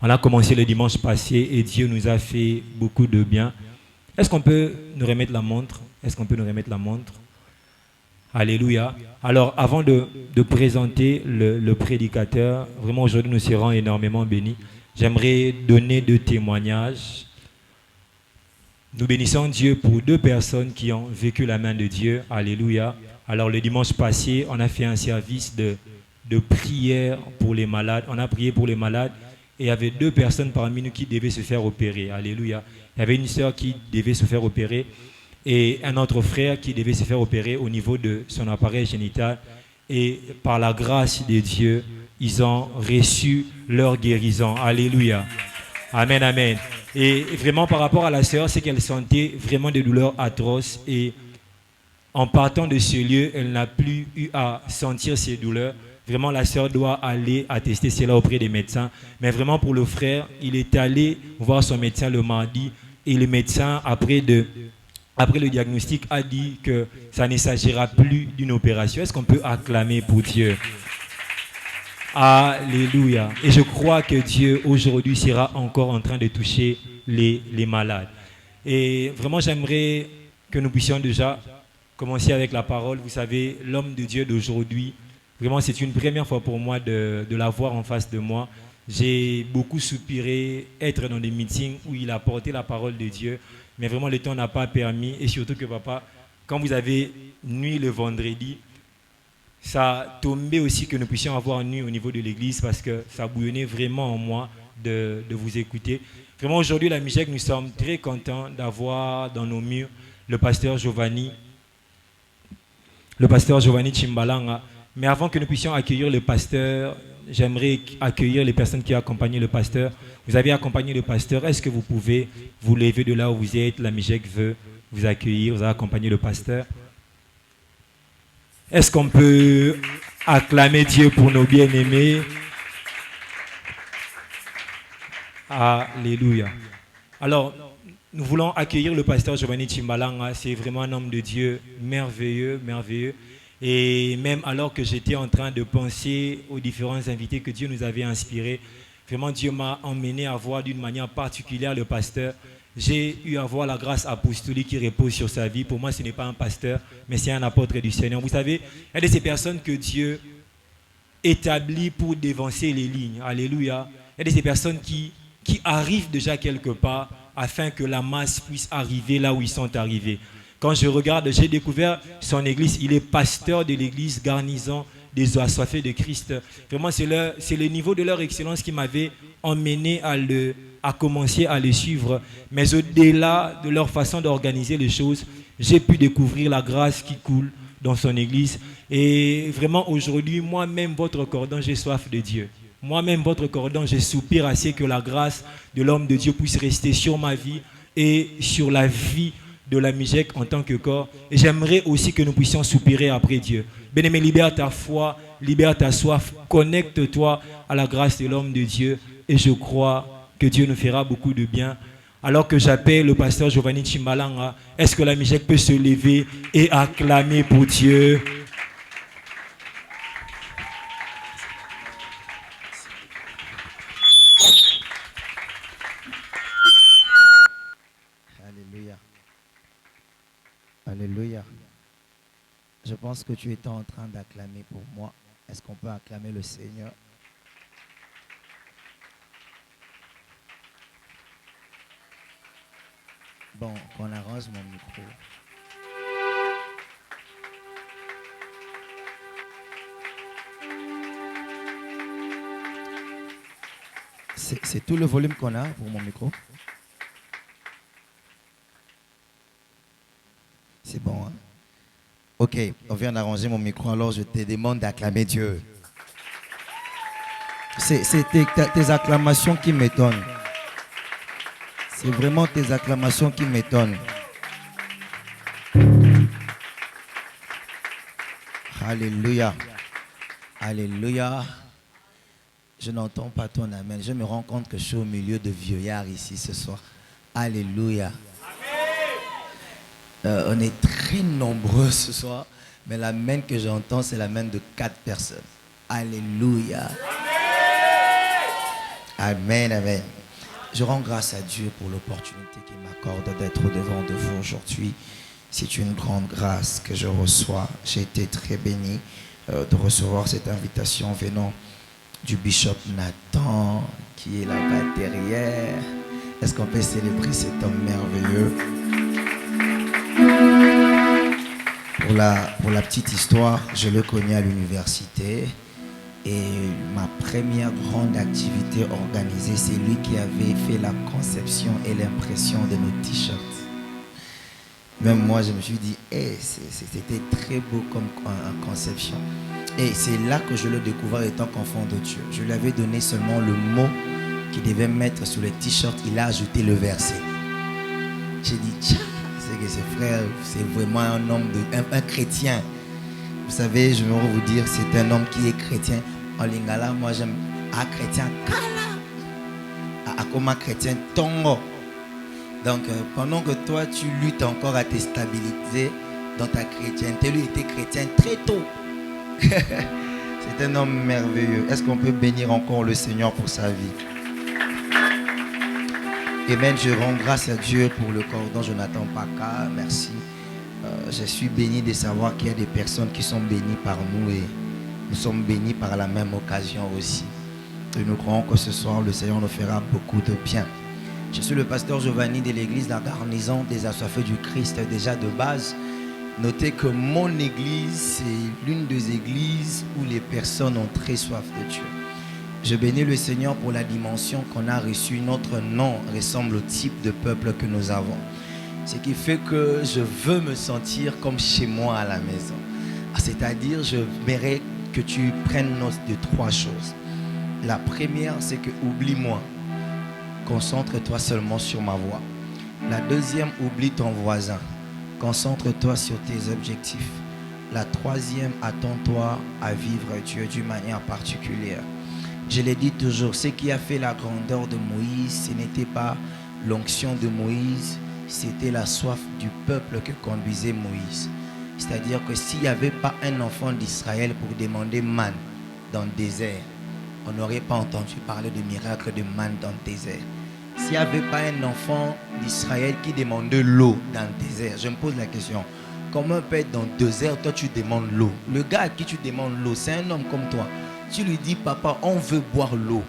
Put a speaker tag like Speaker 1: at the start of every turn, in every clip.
Speaker 1: On a commencé le dimanche passé et Dieu nous a fait beaucoup de bien. Est-ce qu'on peut nous remettre la montre? Est-ce qu'on peut nous remettre la montre? Alléluia. Alors, avant de présenter le prédicateur, vraiment aujourd'hui nous serons énormément bénis. J'aimerais donner deux témoignages. Nous bénissons Dieu pour deux personnes qui ont vécu la main de Dieu. Alléluia. Alors, le dimanche passé, on a fait un service de prière pour les malades. On a prié pour les malades et il y avait deux personnes parmi nous qui devaient se faire opérer. Alléluia. Il y avait une sœur qui devait se faire opérer et un autre frère qui devait se faire opérer au niveau de son appareil génital. Et par la grâce de Dieu, ils ont reçu leur guérison. Alléluia. Amen, amen. Et vraiment par rapport à la sœur, c'est qu'elle sentait vraiment des douleurs atroces. Et en partant de ce lieu, elle n'a plus eu à sentir ces douleurs. Vraiment, la sœur doit aller attester cela auprès des médecins. Mais vraiment pour le frère, il est allé voir son médecin le mardi. Et le médecin, après le diagnostic, a dit que ça ne s'agira plus d'une opération. Est-ce qu'on peut acclamer pour Dieu? Alléluia. Et je crois que Dieu aujourd'hui sera encore en train de toucher les malades. Et vraiment, j'aimerais que nous puissions déjà commencer avec la parole. Vous savez, l'homme de Dieu d'aujourd'hui, vraiment, c'est une première fois pour moi de l'avoir en face de moi. J'ai beaucoup soupiré être dans des meetings où il a porté la parole de Dieu. Mais vraiment, le temps n'a pas permis. Et surtout que, papa, quand vous avez nuit le vendredi, ça tombait aussi que nous puissions avoir nuit au niveau de l'église parce que ça bouillonnait vraiment en moi de vous écouter. Vraiment, aujourd'hui, la MIGEC, nous sommes très contents d'avoir dans nos murs le pasteur Giovanni Chimbalanga. Mais avant que nous puissions accueillir le pasteur, j'aimerais accueillir les personnes qui ont accompagné le pasteur. Vous avez accompagné le pasteur. Est-ce que vous pouvez vous lever de là où vous êtes? La MIGEC veut vous accueillir. Vous avez accompagné le pasteur. Est-ce qu'on peut acclamer Dieu pour nos bien-aimés? Alléluia. Alors, nous voulons accueillir le pasteur Giovanni Chimbalanga. C'est vraiment un homme de Dieu merveilleux, merveilleux. Et même alors que j'étais en train de penser aux différents invités que Dieu nous avait inspirés, vraiment Dieu m'a emmené à voir d'une manière particulière le pasteur. J'ai eu à voir la grâce apostolique qui repose sur sa vie. Pour moi, ce n'est pas un pasteur, mais c'est un apôtre du Seigneur. Vous savez, il y a de ces personnes que Dieu établit pour dévancer les lignes. Alléluia. Il y a de ces personnes qui arrivent déjà quelque part afin que la masse puisse arriver là où ils sont arrivés. Quand je regarde, j'ai découvert son église. Il est pasteur de l'église Garnison des Assoiffés de Christ. Vraiment, c'est le niveau de leur excellence qui m'avait emmené à commencer à les suivre. Mais au-delà de leur façon d'organiser les choses, j'ai pu découvrir la grâce qui coule dans son église. Et vraiment, aujourd'hui, moi-même, votre cordon, j'ai soif de Dieu. Moi-même, votre cordon, je soupire assez que la grâce de l'homme de Dieu puisse rester sur ma vie et sur la vie de la MIGEC en tant que corps. Et j'aimerais aussi que nous puissions soupirer après Dieu. Bien-aimé, libère ta foi, libère ta soif, connecte-toi à la grâce de l'homme de Dieu et je crois que Dieu nous fera beaucoup de bien. Alors que j'appelle le pasteur Giovanni Chimbalanga, est-ce que la MIGEC peut se lever et acclamer pour Dieu?
Speaker 2: Alléluia. Alléluia. Je pense que tu étais en train d'acclamer pour moi. Est-ce qu'on peut acclamer le Seigneur? Bon, qu'on arrange mon micro. C'est tout le volume qu'on a pour mon micro? C'est bon, hein? Ok, on vient d'arranger mon micro, alors je te demande d'acclamer Dieu. C'est tes acclamations qui m'étonnent. C'est vraiment tes acclamations qui m'étonnent. Alléluia. Alléluia. Je n'entends pas ton amen. Je me rends compte que je suis au milieu de vieillards ici ce soir. Alléluia. On est très nombreux ce soir, mais l'amen que j'entends, c'est l'amen de 4 personnes. Alléluia. Amen, amen. Je rends grâce à Dieu pour l'opportunité qu'il m'accorde d'être devant de vous aujourd'hui. C'est une grande grâce que je reçois. J'ai été très béni de recevoir cette invitation venant du bishop Nathan, qui est là-bas derrière. Est-ce qu'on peut célébrer cet homme merveilleux? Pour la petite histoire, je le connais à l'université. Et ma première grande activité organisée, c'est lui qui avait fait la conception et l'impression de nos t-shirts. Même moi, je me suis dit, c'était très beau comme conception. Et c'est là que je le découvre étant qu'enfant de Dieu. Je lui avais donné seulement le mot qu'il devait mettre sur les t-shirts. Il a ajouté le verset. J'ai dit, tiens, c'est que ce frère, c'est vraiment un homme, un chrétien. Vous savez, je vais vous dire, c'est un homme qui est chrétien. En lingala, moi j'aime un chrétien kala, comme un chrétien tongo. Donc, pendant que toi, tu luttes encore à te stabiliser dans ta chrétienté, lui était chrétien très tôt. C'est un homme merveilleux. Est-ce qu'on peut bénir encore le Seigneur pour sa vie? Amen. Je rends grâce à Dieu pour le cordon Jonathan Paka. Merci. Je suis béni de savoir qu'il y a des personnes qui sont bénies par nous et nous sommes bénis par la même occasion aussi. Et nous croyons que ce soir, le Seigneur nous fera beaucoup de bien. Je suis le pasteur Giovanni de l'église La Garnison des Assoiffés du Christ. Déjà de base, notez que mon église, c'est l'une des églises où les personnes ont très soif de Dieu. Je bénis le Seigneur pour la dimension qu'on a reçue. Notre nom ressemble au type de peuple que nous avons. Ce qui fait que je veux me sentir comme chez moi à la maison. C'est-à-dire, je verrai que tu prennes note de 3 choses. La première, c'est que oublie-moi. Concentre-toi seulement sur ma voix. La deuxième, oublie ton voisin. Concentre-toi sur tes objectifs. La troisième, attends-toi à vivre Dieu d'une manière particulière. Je l'ai dit toujours, ce qui a fait la grandeur de Moïse, ce n'était pas l'onction de Moïse, c'était la soif du peuple que conduisait Moïse. C'est-à-dire que s'il n'y avait pas un enfant d'Israël pour demander manne dans le désert, on n'aurait pas entendu parler de miracle de manne dans le désert. S'il n'y avait pas un enfant d'Israël qui demandait l'eau dans le désert, je me pose la question, comment peut être dans le désert, toi tu demandes l'eau? Le gars à qui tu demandes l'eau, c'est un homme comme toi. Tu lui dis, papa, on veut boire l'eau.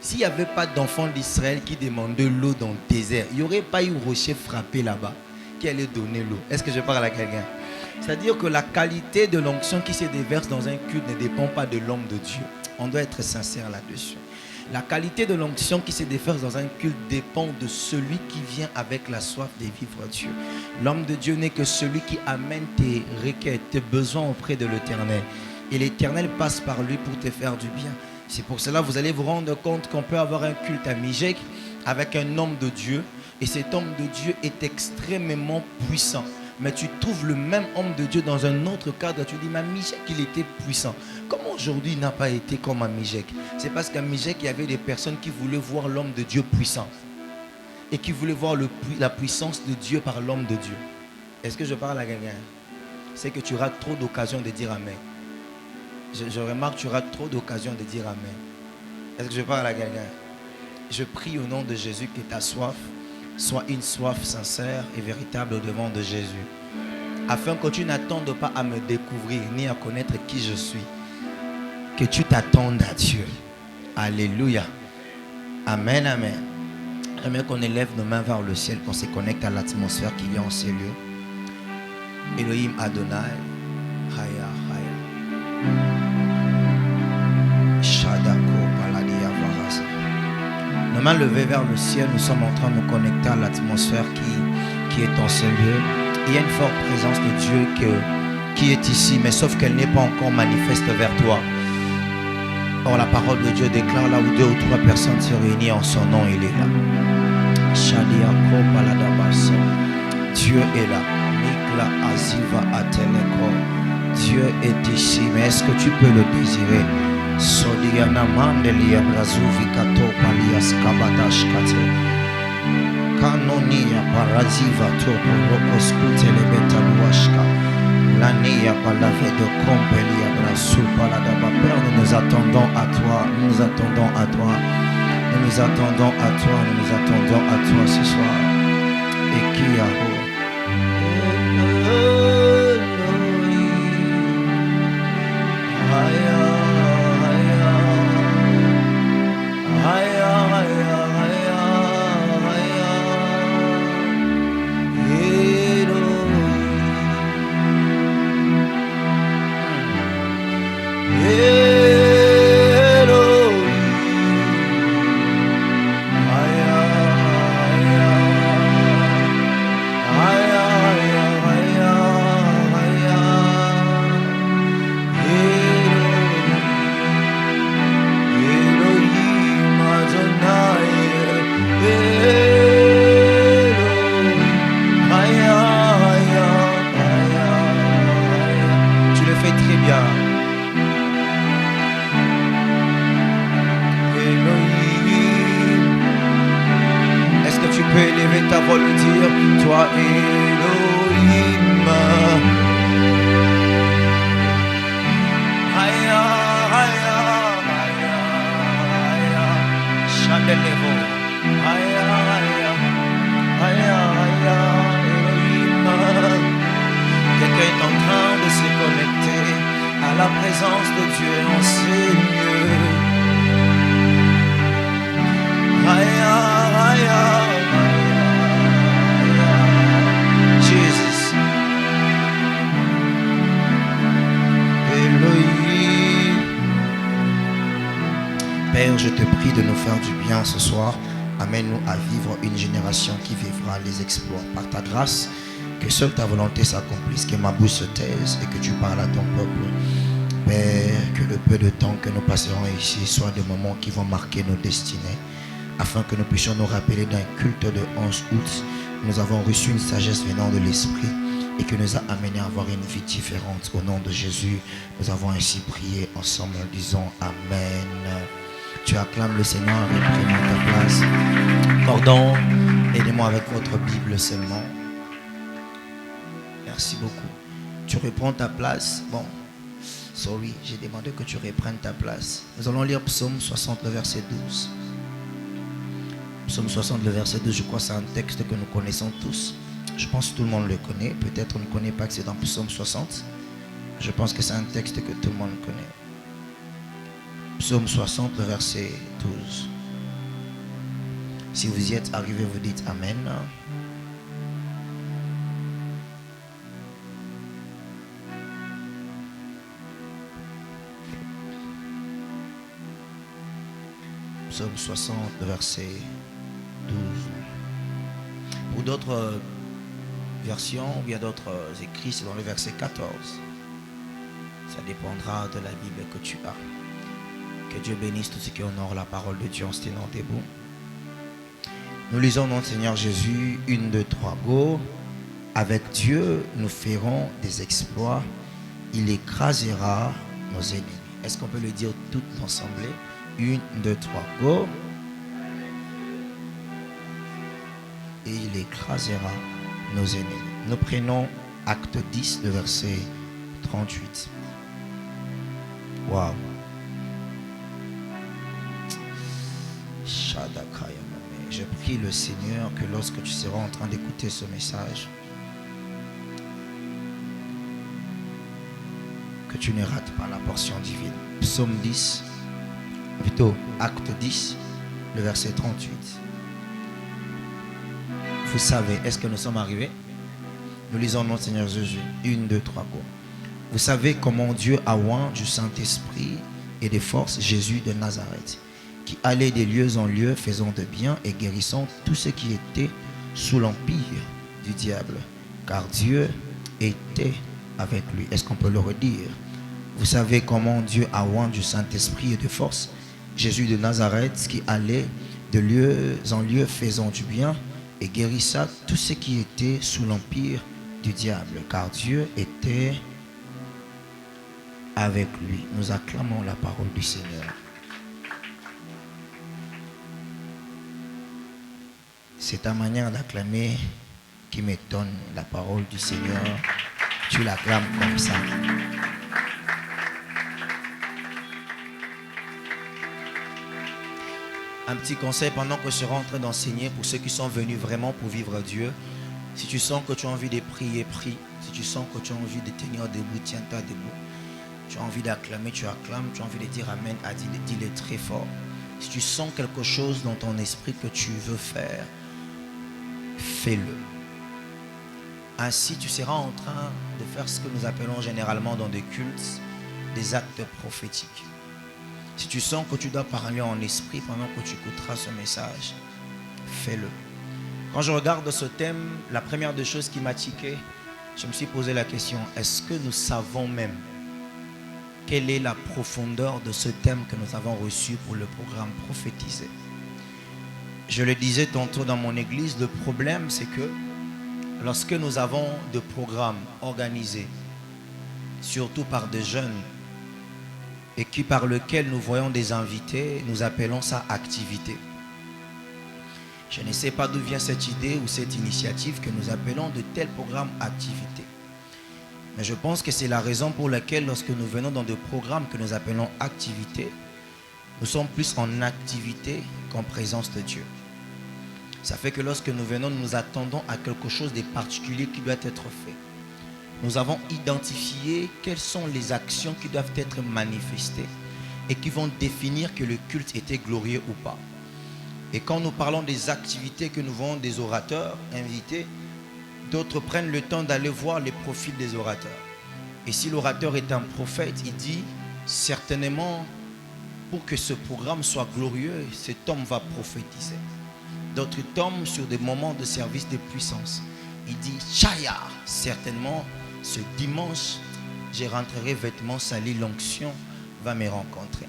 Speaker 2: S'il n'y avait pas d'enfant d'Israël qui demandait l'eau dans le désert, il n'y aurait pas eu rocher frappé là-bas qui allait donner l'eau. Est-ce que je parle à quelqu'un? C'est-à-dire que la qualité de l'onction qui se déverse dans un culte ne dépend pas de l'homme de Dieu. On doit être sincère là-dessus. La qualité de l'onction qui se déverse dans un culte dépend de celui qui vient avec la soif de vivre Dieu. L'homme de Dieu n'est que celui qui amène tes requêtes, tes besoins auprès de l'Éternel. Et l'Éternel passe par lui pour te faire du bien. C'est pour cela que vous allez vous rendre compte qu'on peut avoir un culte à Mijek avec un homme de Dieu. Et cet homme de Dieu est extrêmement puissant. Mais tu trouves le même homme de Dieu dans un autre cadre. Tu dis, mais à Mijek, il était puissant. Comment aujourd'hui il n'a pas été comme à Mijek? C'est parce qu'à Mijek, il y avait des personnes qui voulaient voir l'homme de Dieu puissant. Et qui voulaient voir la puissance de Dieu par l'homme de Dieu. Est-ce que je parle à quelqu'un? C'est que tu rates trop d'occasions de dire Amen. Je remarque que tu auras trop d'occasions de dire Amen. Est-ce que je parle à quelqu'un? Je prie au nom de Jésus que ta soif soit une soif sincère et véritable au-devant de Jésus. Afin que tu n'attendes pas à me découvrir ni à connaître qui je suis. Que tu t'attendes à Dieu. Alléluia. Amen, amen. J'aimerais qu'on élève nos mains vers le ciel, qu'on se connecte à l'atmosphère qu'il y a en ces lieux. Elohim Adonai. Haya, haya. Nos mains levées vers le ciel, nous sommes en train de nous connecter à l'atmosphère qui est en ce lieu. Il y a une forte présence de Dieu qui est ici, mais sauf qu'elle n'est pas encore manifeste vers toi. Or la parole de Dieu déclare là où 2 ou 3 personnes se réunissent en son nom, il est là. Dieu est là. Dieu est ici, mais est-ce que tu peux le désirer? Sodiana mandelia brazuvi kato palias kabadash kate kanonia paraziva topo rokos kutele betaluashka lania palave de kompelia brasu paladaba. Père, nous nous attendons à toi, nous nous attendons à toi. Nous nous attendons à toi, nous nous attendons à toi ce soir. Et qui a Père, je te prie de nous faire du bien ce soir. Amène-nous à vivre une génération qui vivra les exploits. Par ta grâce, que seule ta volonté s'accomplisse, que ma bouche se taise et que tu parles à ton peuple. Père, que le peu de temps que nous passerons ici soit des moments qui vont marquer nos destinées, afin que nous puissions nous rappeler d'un culte de 11 août. Nous avons reçu une sagesse venant de l'Esprit et qui nous a amené à avoir une vie différente. Au nom de Jésus, nous avons ainsi prié ensemble en disant Amen. Tu acclames le Seigneur et prenons ta place. Pardon, aidez-moi avec votre Bible seulement. Merci beaucoup. Tu reprends ta place. Bon, sorry, j'ai demandé que tu reprennes ta place. Nous allons lire Psaume 60, le verset 12. Psaume 60, le verset 12, je crois que c'est un texte que nous connaissons tous. Je pense que tout le monde le connaît. Peut-être on ne connaît pas que c'est dans Psaume 60. Je pense que c'est un texte que tout le monde connaît. Psaume 60, le verset 12. Si vous y êtes arrivé, vous dites Amen. Psaume 60, le verset 12. Pour d'autres versions, ou bien d'autres écrits, c'est dans le verset 14. Ça dépendra de la Bible que tu as. Que Dieu bénisse tous ceux qui honorent la parole de Dieu en se tenant debout. Nous lisons dans le Seigneur Jésus, 1, 2, 3, go. Avec Dieu, nous ferons des exploits. Il écrasera nos ennemis. Est-ce qu'on peut le dire tout ensemble? 1, 2, 3, go. Et il écrasera nos ennemis. Nous prenons acte 10, le verset 38. Waouh. Je prie le Seigneur que lorsque tu seras en train d'écouter ce message, que tu ne rates pas la portion divine. Psaume 10, plutôt acte 10, le verset 38. Vous savez, est-ce que nous sommes arrivés? Nous lisons notre Seigneur Jésus. 1, 2, 3, go. Vous savez comment Dieu a oint du Saint-Esprit et des forces Jésus de Nazareth, qui allait des lieux en lieux, faisant de bien et guérissant tous ceux qui étaient sous l'empire du diable, car Dieu était avec lui. Est-ce qu'on peut le redire? Vous savez comment Dieu a oint du Saint-Esprit et de force Jésus de Nazareth, qui allait de lieux en lieux, faisant du bien et guérissant tous ceux qui étaient sous l'empire du diable, car Dieu était avec lui. Nous acclamons la parole du Seigneur. C'est ta manière d'acclamer qui m'étonne, la parole du Seigneur. Tu l'acclames comme ça. Un petit conseil pendant que je serai en train d'enseigner pour ceux qui sont venus vraiment pour vivre Dieu. Si tu sens que tu as envie de prier, prie. Si tu sens que tu as envie de tenir debout, tiens-toi debout. Tu as envie d'acclamer, tu acclames. Tu as envie de dire Amen, dis-le très fort. Si tu sens quelque chose dans ton esprit que tu veux faire, fais-le. Ainsi, tu seras en train de faire ce que nous appelons généralement dans des cultes, des actes prophétiques. Si tu sens que tu dois parler en esprit pendant que tu écouteras ce message, fais-le. Quand je regarde ce thème, la première des choses qui m'a tiqué, je me suis posé la question, est-ce que nous savons même quelle est la profondeur de ce thème que nous avons reçu pour le programme prophétisé? Je le disais tantôt dans mon église, le problème c'est que lorsque nous avons des programmes organisés, surtout par des jeunes, et par lequel nous voyons des invités, nous appelons ça activité. Je ne sais pas d'où vient cette idée ou cette initiative que nous appelons de tel programme activité. Mais je pense que c'est la raison pour laquelle lorsque nous venons dans des programmes que nous appelons activité, nous sommes plus en activité qu'en présence de Dieu. Ça fait que lorsque nous venons, nous attendons à quelque chose de particulier qui doit être fait. Nous avons identifié quelles sont les actions qui doivent être manifestées et qui vont définir que le culte était glorieux ou pas. Et quand nous parlons des activités que nous voyons des orateurs invités, d'autres prennent le temps d'aller voir les profils des orateurs. Et si l'orateur est un prophète, il dit certainement pour que ce programme soit glorieux, cet homme va prophétiser. D'autres tombent sur des moments de service de puissance. Il dit Chaya, certainement ce dimanche, je rentrerai vêtements salis, l'onction va me rencontrer.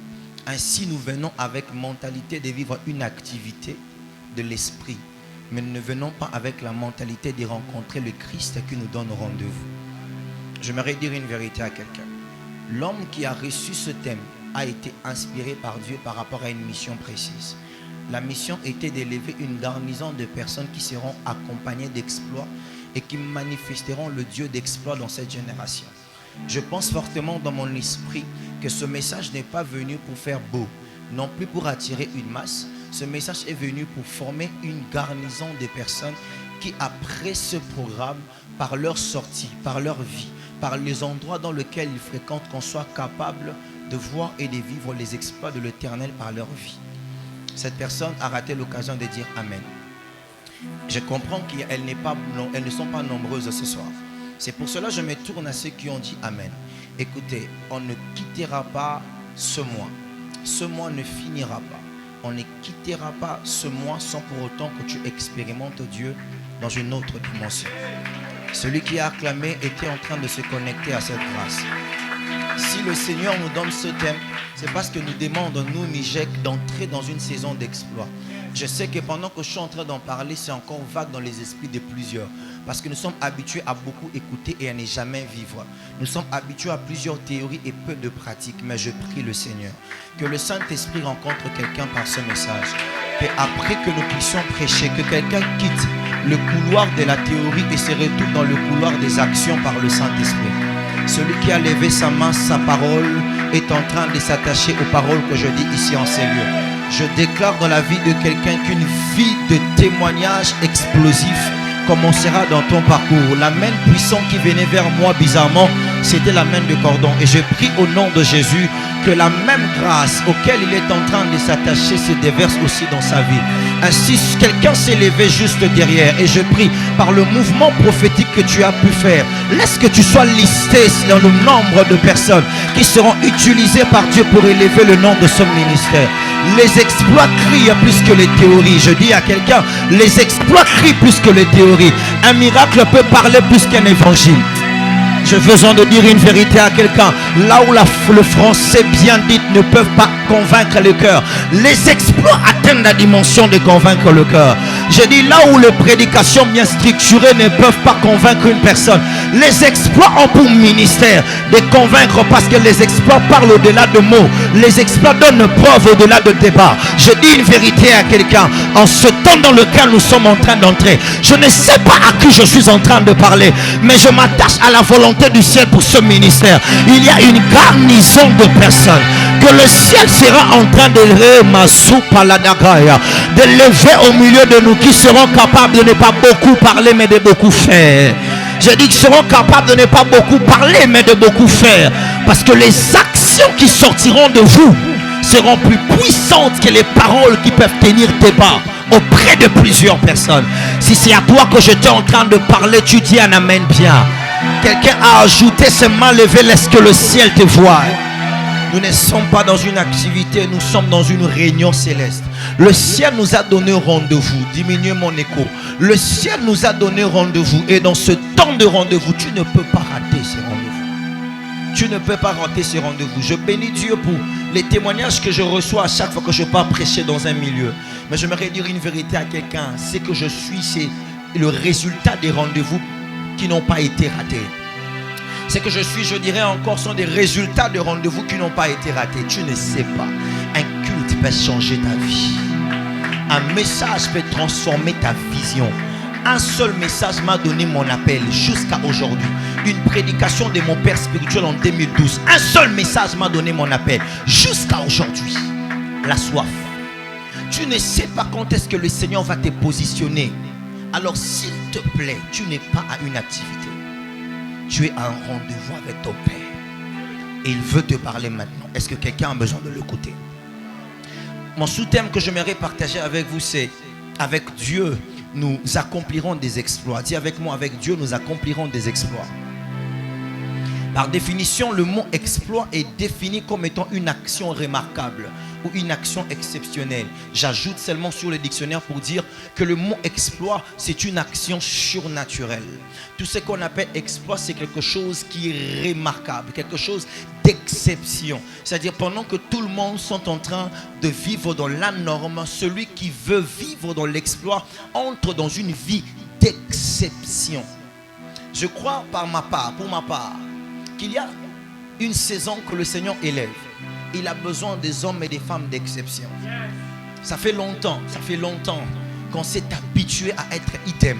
Speaker 2: Ainsi, nous venons avec mentalité de vivre une activité de l'esprit. Mais nous ne venons pas avec la mentalité de rencontrer le Christ qui nous donne rendez-vous. J'aimerais dire une vérité à quelqu'un. L'homme qui a reçu ce thème a été inspiré par Dieu par rapport à une mission précise. La mission était d'élever une garnison de personnes qui seront accompagnées d'exploits et qui manifesteront le Dieu d'exploits dans cette génération. Je pense fortement dans mon esprit que ce message n'est pas venu pour faire beau, non plus pour attirer une masse. Ce message est venu pour former une garnison de personnes qui, après ce programme, par leur sortie, par leur vie, par les endroits dans lesquels ils fréquentent, qu'on soit capable de voir et de vivre les exploits de l'Éternel par leur vie. Cette personne a raté l'occasion de dire Amen. Je comprends qu'elles ne sont pas nombreuses ce soir. C'est pour cela que je me tourne à ceux qui ont dit Amen. Écoutez, on ne quittera pas ce mois. Ce mois ne finira pas. On ne quittera pas ce mois sans pour autant que tu expérimentes Dieu dans une autre dimension. Celui qui a acclamé était en train de se connecter à cette grâce. Si le Seigneur nous donne ce thème, c'est parce que nous demandons, nous, Mijek, d'entrer dans une saison d'exploit. Je sais que pendant que je suis en train d'en parler, c'est encore vague dans les esprits de plusieurs. Parce que nous sommes habitués à beaucoup écouter et à ne jamais vivre. Nous sommes habitués à plusieurs théories et peu de pratiques. Mais je prie le Seigneur que le Saint-Esprit rencontre quelqu'un par ce message. Et après que nous puissions prêcher, que quelqu'un quitte le couloir de la théorie et se retrouve dans le couloir des actions par le Saint-Esprit. Celui qui a levé sa main, sa parole, est en train de s'attacher aux paroles que je dis ici en ces lieux. Je déclare dans la vie de quelqu'un qu'une vie de témoignage explosif commencera dans ton parcours. La main puissante qui venait vers moi bizarrement, c'était la main de cordon. Et je prie au nom de Jésus que la même grâce auquel il est en train de s'attacher se déverse aussi dans sa vie. Ainsi, quelqu'un s'est levé juste derrière. Et je prie, par le mouvement prophétique que tu as pu faire, laisse que tu sois listé dans le nombre de personnes qui seront utilisées par Dieu pour élever le nom de son ministère. Les exploits crient plus que les théories. Je dis à quelqu'un, les exploits crient plus que les théories. Un miracle peut parler plus qu'un évangile. Je veux en dire une vérité à quelqu'un. Là où le français bien dit ne peuvent pas convaincre le cœur, les exploits atteignent la dimension de convaincre le cœur. Je dis là où les prédications bien structurées ne peuvent pas convaincre une personne, les exploits ont pour ministère de convaincre, parce que les exploits parlent au-delà de mots. Les exploits donnent preuve au-delà de débat. Je dis une vérité à quelqu'un. En ce temps dans lequel nous sommes en train d'entrer, je ne sais pas à qui je suis en train de parler, mais je m'attache à la volonté du ciel pour ce ministère. Il y a une garnison de personnes que le ciel sera en train de lever au milieu de nous, qui seront capables de ne pas beaucoup parler mais de beaucoup faire. J'ai dit qu'ils seront capables de ne pas beaucoup parler mais de beaucoup faire, parce que les actions qui sortiront de vous seront plus puissantes que les paroles qui peuvent tenir débat auprès de plusieurs personnes. Si c'est à toi que j'étais en train de parler, tu dis un amen bien. Quelqu'un a ajouté ses mains levées, laisse que le ciel te voie. Nous ne sommes pas dans une activité, nous sommes dans une réunion céleste. Le ciel nous a donné rendez-vous. Diminuez mon écho. Le ciel nous a donné rendez-vous. Et dans ce temps de rendez-vous, tu ne peux pas rater ces rendez-vous. Tu ne peux pas rater ces rendez-vous. Je bénis Dieu pour les témoignages que je reçois à chaque fois que je pars prêcher dans un milieu. Mais j'aimerais dire une vérité à quelqu'un. Ce que je suis, c'est le résultat des rendez-vous qui n'ont pas été ratés. Ce que je suis, je dirais encore, sont des résultats de rendez-vous qui n'ont pas été ratés. Tu ne sais pas. Un culte peut changer ta vie. Un message peut transformer ta vision. Un seul message m'a donné mon appel jusqu'à aujourd'hui. Une prédication de mon père spirituel en 2012. Un seul message m'a donné mon appel jusqu'à aujourd'hui. La soif. Tu ne sais pas quand est-ce que le Seigneur va te positionner. Alors s'il te plaît, tu n'es pas à une activité. Tu es à un rendez-vous avec ton Père. Et il veut te parler maintenant. Est-ce que quelqu'un a besoin de l'écouter? Mon sous-thème que j'aimerais partager avec vous, c'est avec Dieu, nous accomplirons des exploits. Dis avec moi, avec Dieu, nous accomplirons des exploits. Par définition, le mot exploit est défini comme étant une action remarquable ou une action exceptionnelle. J'ajoute seulement sur le dictionnaire pour dire que le mot exploit, c'est une action surnaturelle. Tout ce qu'on appelle exploit, c'est quelque chose qui est remarquable, quelque chose d'exception. C'est-à-dire pendant que tout le monde sont en train de vivre dans la norme, celui qui veut vivre dans l'exploit entre dans une vie d'exception. Je crois pour ma part, qu'il y a une saison que le Seigneur élève. Il a besoin des hommes et des femmes d'exception. Ça fait longtemps qu'on s'est habitué à être idem.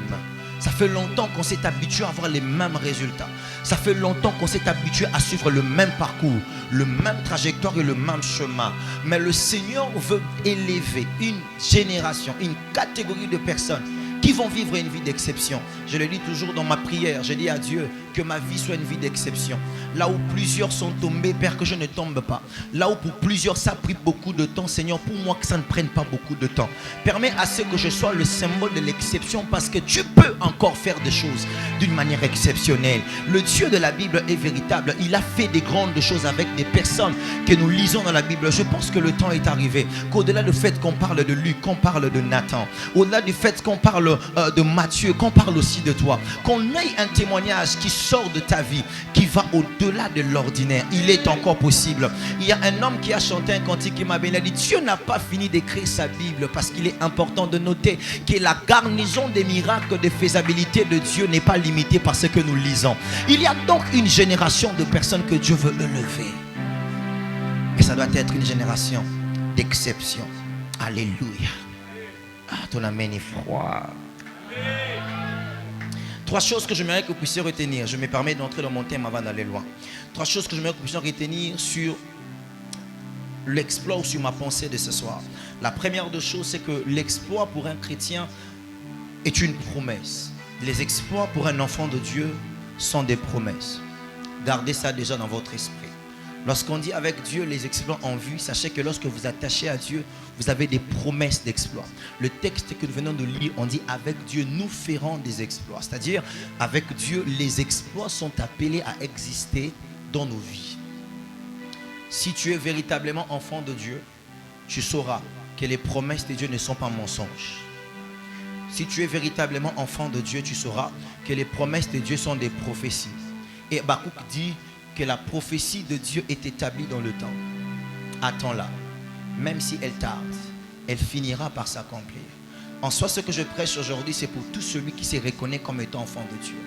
Speaker 2: Ça fait longtemps qu'on s'est habitué à avoir les mêmes résultats. Ça fait longtemps qu'on s'est habitué à suivre le même parcours, le même trajectoire et le même chemin. Mais le Seigneur veut élever une génération, une catégorie de personnes qui vont vivre une vie d'exception. Je le dis toujours dans ma prière, je dis à Dieu que ma vie soit une vie d'exception. Là où plusieurs sont tombés, Père, que je ne tombe pas. Là où pour plusieurs ça a pris beaucoup de temps, Seigneur, pour moi que ça ne prenne pas beaucoup de temps. Permets à ce que je sois le symbole de l'exception, parce que tu peux encore faire des choses d'une manière exceptionnelle. Le Dieu de la Bible est véritable. Il a fait des grandes choses avec des personnes que nous lisons dans la Bible. Je pense que le temps est arrivé, qu'au-delà du fait qu'on parle de Luc, qu'on parle de Nathan, au-delà du fait qu'on parle de Matthieu, qu'on parle aussi de toi, qu'on ait un témoignage qui sort de ta vie, qui va au-delà de l'ordinaire. Il est encore possible. Il y a un homme qui a chanté un cantique qui m'a bien dit: Dieu n'a pas fini d'écrire sa Bible, parce qu'il est important de noter que la garnison des miracles de faisabilité de Dieu n'est pas limitée par ce que nous lisons. Il y a donc une génération de personnes que Dieu veut élever, et ça doit être une génération d'exception. Alléluia. Ah, ton amen est froid. Trois choses que j'aimerais que vous puissiez retenir. Je me permets d'entrer dans mon thème avant d'aller loin. Trois choses que j'aimerais que vous puissiez retenir sur l'exploit ou sur ma pensée de ce soir. La première des choses, c'est que l'exploit pour un chrétien est une promesse. Les exploits pour un enfant de Dieu sont des promesses. Gardez ça déjà dans votre esprit. Lorsqu'on dit avec Dieu les exploits en vue, sachez que lorsque vous attachez à Dieu, vous avez des promesses d'exploits. Le texte que nous venons de lire, on dit avec Dieu nous ferons des exploits. C'est-à-dire avec Dieu les exploits sont appelés à exister dans nos vies. Si tu es véritablement enfant de Dieu, tu sauras que les promesses de Dieu ne sont pas mensonges. Si tu es véritablement enfant de Dieu, tu sauras que les promesses de Dieu sont des prophéties. Et Habakkuk dit que la prophétie de Dieu est établie dans le temps. Attends-la. Même si elle tarde, elle finira par s'accomplir. En soi, ce que je prêche aujourd'hui, c'est pour tout celui qui se reconnaît comme étant enfant de Dieu.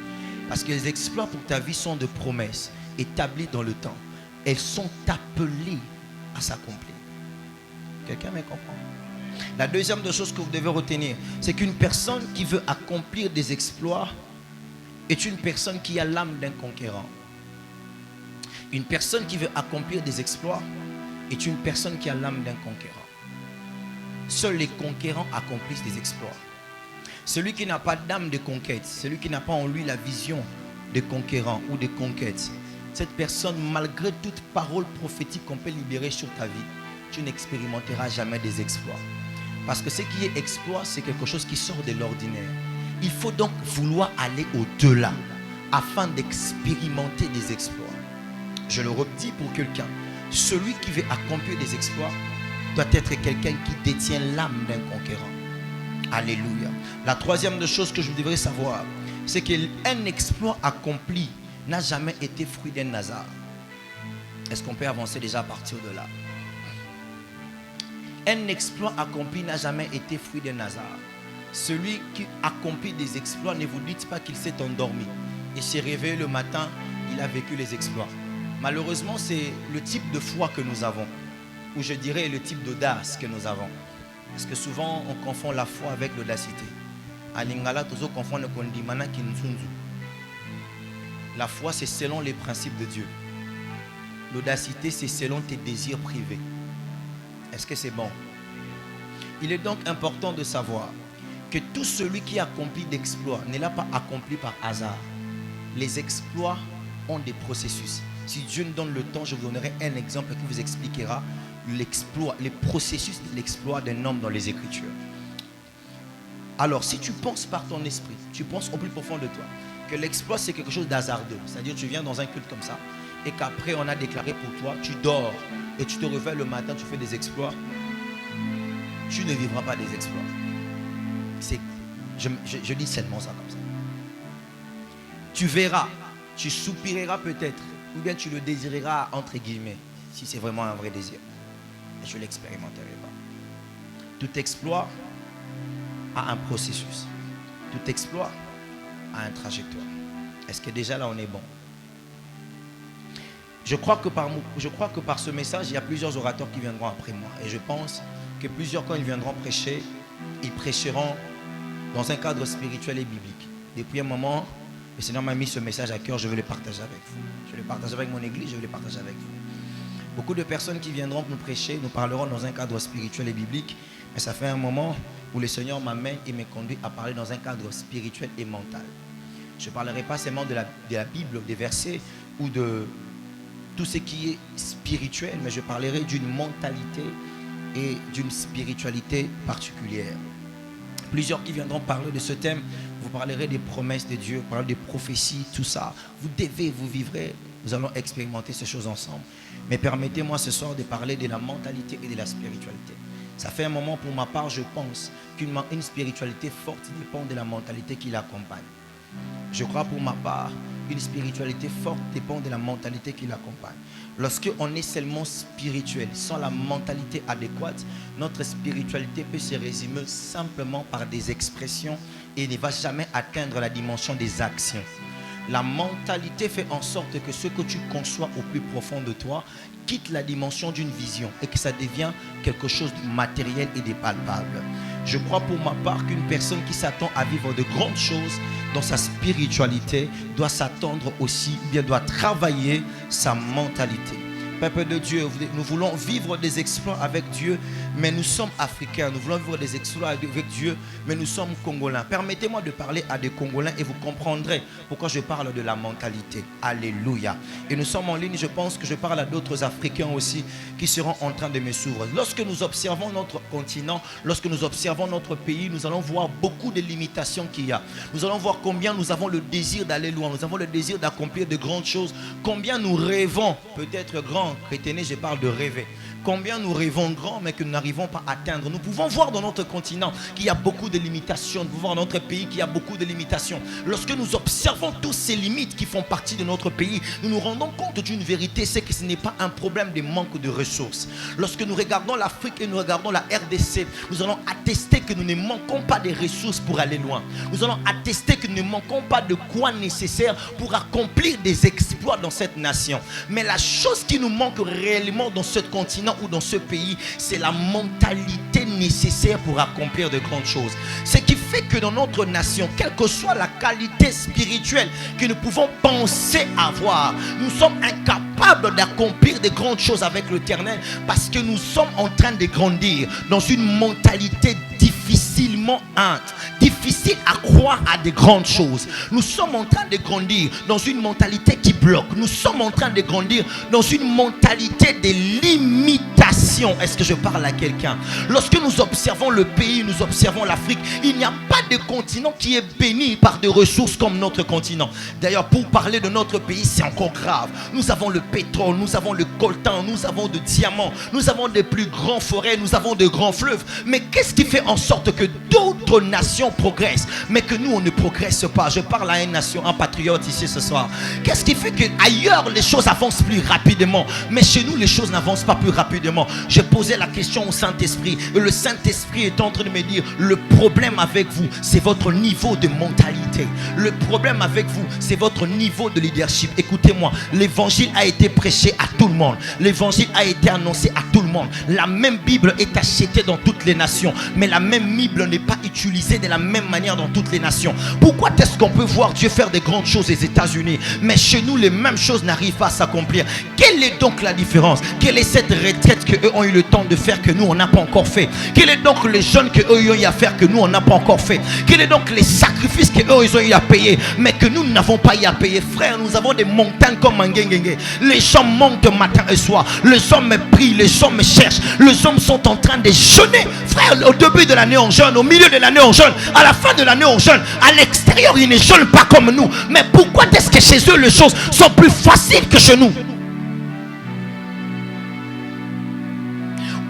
Speaker 2: Parce que les exploits pour ta vie sont de promesses établies dans le temps. Elles sont appelées à s'accomplir. Quelqu'un me comprend? La deuxième des choses que vous devez retenir, c'est qu'une personne qui veut accomplir des exploits est une personne qui a l'âme d'un conquérant. Une personne qui veut accomplir des exploits est une personne qui a l'âme d'un conquérant. Seuls les conquérants accomplissent des exploits. Celui qui n'a pas d'âme de conquête, celui qui n'a pas en lui la vision de conquérant ou de conquête, cette personne, malgré toute parole prophétique qu'on peut libérer sur ta vie, tu n'expérimenteras jamais des exploits. Parce que ce qui est exploit, c'est quelque chose qui sort de l'ordinaire. Il faut donc vouloir aller au-delà afin d'expérimenter des exploits. Je le redis pour quelqu'un. Celui qui veut accomplir des exploits doit être quelqu'un qui détient l'âme d'un conquérant. Alléluia. La troisième des choses que je devrais savoir, c'est qu'un exploit accompli n'a jamais été fruit d'un hasard. Est-ce qu'on peut avancer déjà à partir de là? Un exploit accompli n'a jamais été fruit d'un hasard. Celui qui accomplit des exploits, ne vous dites pas qu'il s'est endormi et s'est réveillé le matin, il a vécu les exploits. Malheureusement, c'est le type de foi que nous avons, ou je dirais le type d'audace que nous avons. Parce que souvent, on confond la foi avec l'audacité. À Lingala, tous confond le kondimana kinsunzu. La foi, c'est selon les principes de Dieu. L'audacité, c'est selon tes désirs privés. Est-ce que c'est bon? Il est donc important de savoir que tout celui qui accomplit d'exploits ne l'a pas accompli par hasard. Les exploits ont des processus. Si Dieu nous donne le temps, je vous donnerai un exemple qui vous expliquera l'exploit, les processus de l'exploit d'un homme dans les Écritures. Alors, si tu penses par ton esprit, tu penses au plus profond de toi, que l'exploit c'est quelque chose d'hasardeux, c'est-à-dire tu viens dans un culte comme ça, et qu'après on a déclaré pour toi, tu dors, et tu te réveilles le matin, tu fais des exploits, tu ne vivras pas des exploits. Je dis seulement ça comme ça. Tu verras, tu soupireras peut-être, ou bien tu le désireras entre guillemets, si c'est vraiment un vrai désir. Et je ne l'expérimenterai pas. Tout exploit a un processus. Tout exploit a un trajectoire. Est-ce que déjà là on est bon? Je crois que par ce message, il y a plusieurs orateurs qui viendront après moi. Et je pense que plusieurs, quand ils viendront prêcher, ils prêcheront dans un cadre spirituel et biblique. Depuis un moment, le Seigneur m'a mis ce message à cœur, je veux le partager avec vous. Je vais le partager avec mon église, je vais le partager avec vous. Beaucoup de personnes qui viendront nous prêcher, nous parlerons dans un cadre spirituel et biblique. Mais ça fait un moment où le Seigneur m'amène et me conduit à parler dans un cadre spirituel et mental. Je ne parlerai pas seulement de la Bible, des versets ou de tout ce qui est spirituel, mais je parlerai d'une mentalité et d'une spiritualité particulière. Plusieurs qui viendront parler de ce thème, vous parlerez des promesses de Dieu, vous parlerez des prophéties, tout ça. Vous devez, vous vivrez, nous allons expérimenter ces choses ensemble. Mais permettez-moi ce soir de parler de la mentalité et de la spiritualité. Ça fait un moment pour ma part, je pense qu'une spiritualité forte dépend de la mentalité qui l'accompagne. Je crois pour ma part, une spiritualité forte dépend de la mentalité qui l'accompagne. Lorsqu'on est seulement spirituel, sans la mentalité adéquate, notre spiritualité peut se résumer simplement par des expressions et ne va jamais atteindre la dimension des actions. La mentalité fait en sorte que ce que tu conçois au plus profond de toi quitte la dimension d'une vision et que ça devient quelque chose de matériel et de palpable. Je crois pour ma part qu'une personne qui s'attend à vivre de grandes choses dans sa spiritualité doit s'attendre aussi, bien doit travailler sa mentalité. Peuple de Dieu, nous voulons vivre des exploits avec Dieu, mais nous sommes africains. Nous voulons vivre des exploits avec Dieu, mais nous sommes congolais. Permettez-moi de parler à des Congolais et vous comprendrez pourquoi je parle de la mentalité. Alléluia. Et nous sommes en ligne, je pense que je parle à d'autres Africains aussi qui seront en train de me suivre. Lorsque nous observons notre continent, lorsque nous observons notre pays, nous allons voir beaucoup de limitations qu'il y a. Nous allons voir combien nous avons le désir d'aller loin. Nous avons le désir d'accomplir de grandes choses. Combien nous rêvons, peut-être grand. Chrétien, je parle de rêver. Combien nous rêvons grand, mais que nous n'arrivons pas à atteindre. Nous pouvons voir dans notre continent qu'il y a beaucoup de limitations. Nous pouvons voir dans notre pays qu'il y a beaucoup de limitations. Lorsque nous observons toutes ces limites qui font partie de notre pays, nous nous rendons compte d'une vérité, c'est que ce n'est pas un problème de manque de ressources. Lorsque nous regardons l'Afrique et nous regardons la RDC, nous allons attester que nous ne manquons pas de ressources pour aller loin. Nous allons attester que nous ne manquons pas de quoi nécessaire pour accomplir des exploits dans cette nation. Mais la chose qui nous manque réellement dans ce continent ou dans ce pays, c'est la mentalité nécessaire pour accomplir de grandes choses. Ce qui fait que dans notre nation, quelle que soit la qualité spirituelle que nous pouvons penser avoir, nous sommes incapables capables d'accomplir des grandes choses avec l'Éternel parce que nous sommes en train de grandir dans une mentalité difficilement difficile à croire à des grandes choses. Nous sommes en train de grandir dans une mentalité qui bloque. Nous sommes en train de grandir dans une mentalité de limitation. Est-ce que je parle à quelqu'un? Lorsque nous observons le pays, nous observons l'Afrique, il n'y a pas de continent qui est béni par des ressources comme notre continent. D'ailleurs, pour parler de notre pays, c'est encore grave. Nous avons le pétrole, nous avons le coltan, nous avons des diamants, nous avons des plus grandes forêts, nous avons de grands fleuves. Mais qu'est-ce qui fait en sorte que d'autres nations progressent, mais que nous, on ne progresse pas? Je parle à une nation, un patriote ici ce soir. Qu'est-ce qui fait qu'ailleurs, les choses avancent plus rapidement, mais chez nous, les choses n'avancent pas plus rapidement? J'ai posé la question au Saint-Esprit, et le Saint-Esprit est en train de me dire, le problème avec vous, c'est votre niveau de mentalité. Le problème avec vous, c'est votre niveau de leadership. Écoutez-moi, l'évangile a été prêché à tout le monde. L'évangile a été annoncé à tout le monde. La même Bible est achetée dans toutes les nations, mais la même Bible n'est pas utilisée de la même manière dans toutes les nations. Pourquoi est-ce qu'on peut voir Dieu faire des grandes choses aux États-Unis, mais chez nous, les mêmes choses n'arrivent pas à s'accomplir? Quelle est donc la différence? Quelle est cette retraite qu'eux ont eu le temps de faire que nous, on n'a pas encore fait? Quel est donc les jeunes qu'eux ont eu à faire que nous, on n'a pas encore fait? Quel est donc les sacrifices qu'eux ils ont eu à payer, mais que nous n'avons pas eu à payer? Frère, nous avons des montagnes comme Mangengenge. Les gens montent matin et soir. Les hommes prient, les hommes cherchent. Les hommes sont en train de jeûner. Frère, au début de l'année on jeûne, au milieu de l'année on jeûne, à la fin de l'année on jeûne. À l'extérieur ils ne jeûnent pas comme nous. Mais pourquoi est-ce que chez eux les choses sont plus faciles que chez nous?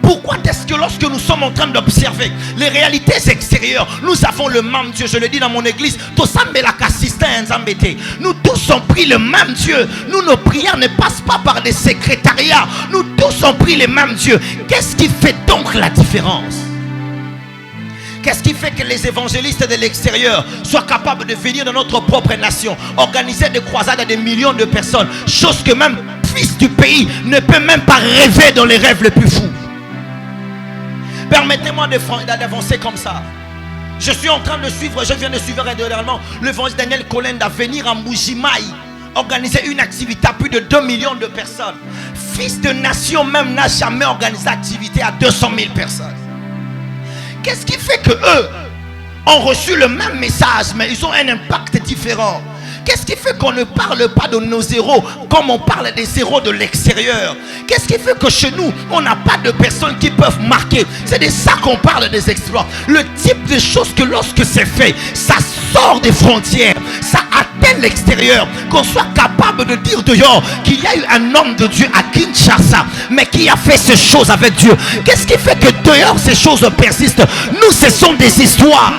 Speaker 2: Pourquoi est-ce que lorsque nous sommes en train d'observer les réalités extérieures, nous avons le même Dieu? Je le dis dans mon église, nous tous ont pris le même Dieu. Nous, nos prières ne passent pas par des secrétariats. Nous tous ont pris le même Dieu. Qu'est-ce qui fait donc la différence? Qu'est-ce qui fait que les évangélistes de l'extérieur soient capables de venir dans notre propre nation, organiser des croisades à des millions de personnes, chose que même fils du pays ne peut même pas rêver dans les rêves les plus fous? Permettez-moi d'avancer comme ça. Je suis en train de suivre, je viens de suivre régulièrement l'évangile Daniel Kolenda venir à Mbujimayi, organiser une activité à plus de 2 millions de personnes. Fils de nation même n'a jamais organisé activité à 200 000 personnes. Qu'est-ce qui fait que eux ont reçu le même message, mais ils ont un impact différent? Qu'est-ce qui fait qu'on ne parle pas de nos zéros comme on parle des zéros de l'extérieur? Qu'est-ce qui fait que chez nous, on n'a pas de personnes qui peuvent marquer? C'est de ça qu'on parle des exploits. Le type de choses que lorsque c'est fait, ça sort des frontières, ça atteint l'extérieur. Qu'on soit capable de dire dehors qu'il y a eu un homme de Dieu à Kinshasa, mais qui a fait ces choses avec Dieu. Qu'est-ce qui fait que dehors ces choses persistent? Nous, ce sont des histoires.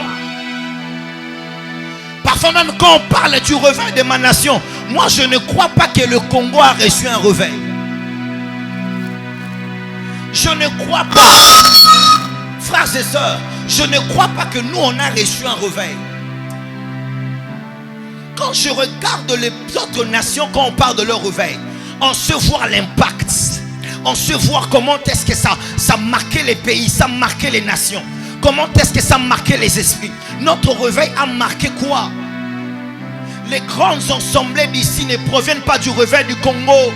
Speaker 2: Parfois même quand on parle du réveil de ma nation, moi je ne crois pas que le Congo a reçu un réveil. Je ne crois pas, frères et sœurs, je ne crois pas que nous on a reçu un réveil. Quand je regarde les autres nations, quand on parle de leur réveil, on se voit l'impact, on se voit comment est-ce que ça marquait les pays, ça marquait les nations. Comment est-ce que ça marquait les esprits? Notre réveil a marqué quoi? Les grandes assemblées d'ici ne proviennent pas du réveil du Congo.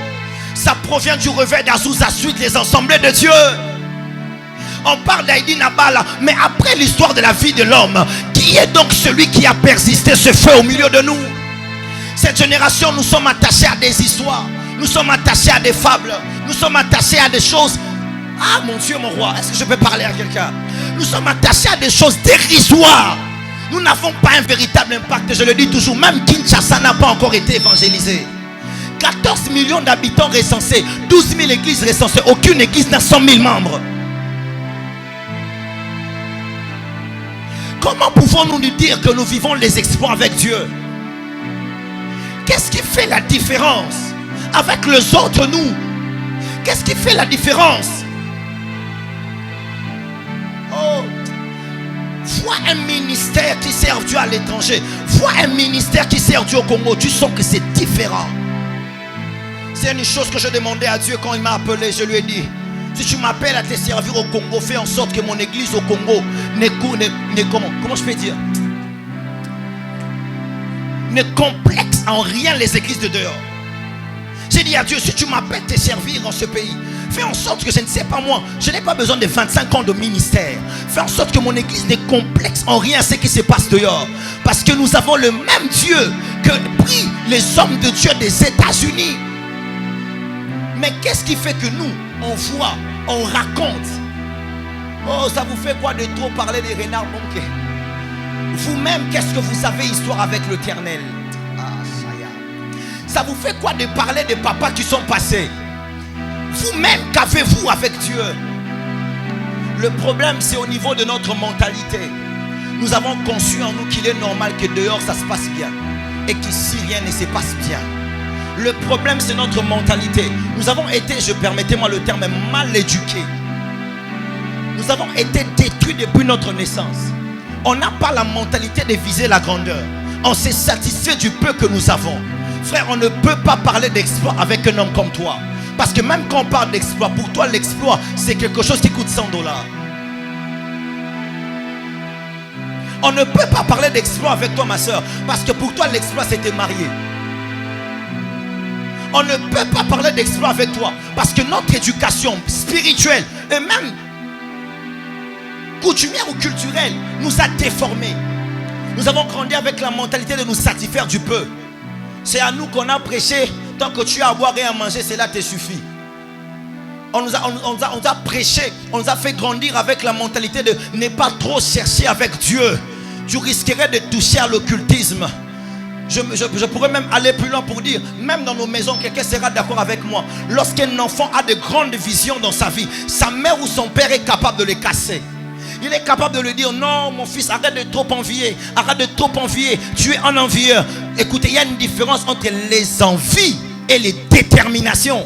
Speaker 2: Ça provient du réveil d'Azusa Suite, les assemblées de Dieu. On parle d'Aïdi Nabala, mais après l'histoire de la vie de l'homme, qui est donc celui qui a persisté ce feu au milieu de nous? Cette génération, nous sommes attachés à des histoires. Nous sommes attachés à des fables. Nous sommes attachés à des choses. Ah mon Dieu, mon roi, est-ce que je peux parler à quelqu'un? Nous sommes attachés à des choses dérisoires. Nous n'avons pas un véritable impact. Je le dis toujours, même Kinshasa n'a pas encore été évangélisé. 14 millions d'habitants recensés, 12 000 églises recensées. Aucune église n'a 100 000 membres. Comment pouvons-nous nous dire que nous vivons les exploits avec Dieu? Qu'est-ce qui fait la différence avec les autres nous? Qu'est-ce qui fait la différence? Oh, vois un ministère qui sert Dieu à l'étranger, vois un ministère qui sert Dieu au Congo, tu sens que c'est différent. C'est une chose que je demandais à Dieu quand il m'a appelé. Je lui ai dit, si tu m'appelles à te servir au Congo, fais en sorte que mon église au Congo comment je peux dire, ne complexe en rien les églises de dehors. J'ai dit à Dieu, si tu m'appelles te servir dans ce pays, fais en sorte que je ne sais pas moi, je n'ai pas besoin de 25 ans de ministère. Fais en sorte que mon église n'est complexe en rien à ce qui se passe dehors. Parce que nous avons le même Dieu que prient les hommes de Dieu des États-Unis. Mais qu'est-ce qui fait que nous, on voit, on raconte? Oh, ça vous fait quoi de trop parler des renards manqués? Vous-même, qu'est-ce que vous avez histoire avec l'Éternel? Ça vous fait quoi de parler des papas qui sont passés? Vous-même, qu'avez-vous avec Dieu? Le problème, c'est au niveau de notre mentalité. Nous avons conçu en nous qu'il est normal que dehors ça se passe bien et qu'ici rien ne se passe bien. Le problème, c'est notre mentalité. Nous avons été, permettez-moi le terme, mal éduqués. Nous avons été détruits depuis notre naissance. On n'a pas la mentalité de viser la grandeur. On s'est satisfait du peu que nous avons. Frère, on ne peut pas parler d'exploit avec un homme comme toi. Parce que même quand on parle d'exploit, pour toi l'exploit, c'est quelque chose qui coûte $100. On ne peut pas parler d'exploit avec toi, ma soeur. Parce que pour toi l'exploit, c'est te marier. On ne peut pas parler d'exploit avec toi. Parce que notre éducation spirituelle et même coutumière ou culturelle nous a déformés. Nous avons grandi avec la mentalité de nous satisfaire du peu. C'est à nous qu'on a prêché. Tant que tu as à boire et à manger, cela te suffit. On nous a prêché. On nous a fait grandir avec la mentalité de ne pas trop chercher avec Dieu. Tu risquerais de toucher à l'occultisme. Je pourrais même aller plus loin pour dire, même dans nos maisons, quelqu'un sera d'accord avec moi. Lorsqu'un enfant a de grandes visions dans sa vie, sa mère ou son père est capable de les casser. Il est capable de lui dire, non mon fils, arrête de trop envier. Arrête de trop envier. Tu es un envieur. Écoutez, il y a une différence entre les envies et les déterminations.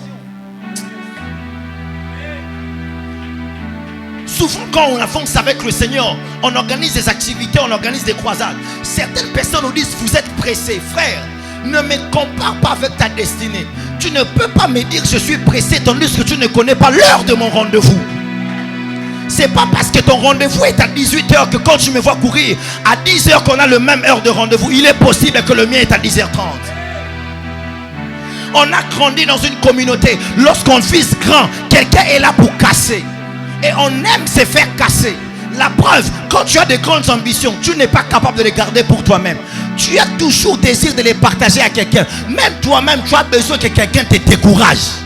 Speaker 2: Souvent quand on avance avec le Seigneur, on organise des activités, on organise des croisades. Certaines personnes nous disent, vous êtes pressés. Frère, ne me compare pas avec ta destinée. Tu ne peux pas me dire je suis pressé tandis que tu ne connais pas l'heure de mon rendez-vous. C'est pas parce que ton rendez-vous est à 18h que quand tu me vois courir à 10h qu'on a le même heure de rendez-vous. Il est possible que le mien est à 10h30. On a grandi dans une communauté. Lorsqu'on vise grand, quelqu'un est là pour casser. Et on aime se faire casser. La preuve, quand tu as de grandes ambitions, tu n'es pas capable de les garder pour toi-même. Tu as toujours désir de les partager à quelqu'un. Même toi-même, tu as besoin que quelqu'un te décourage.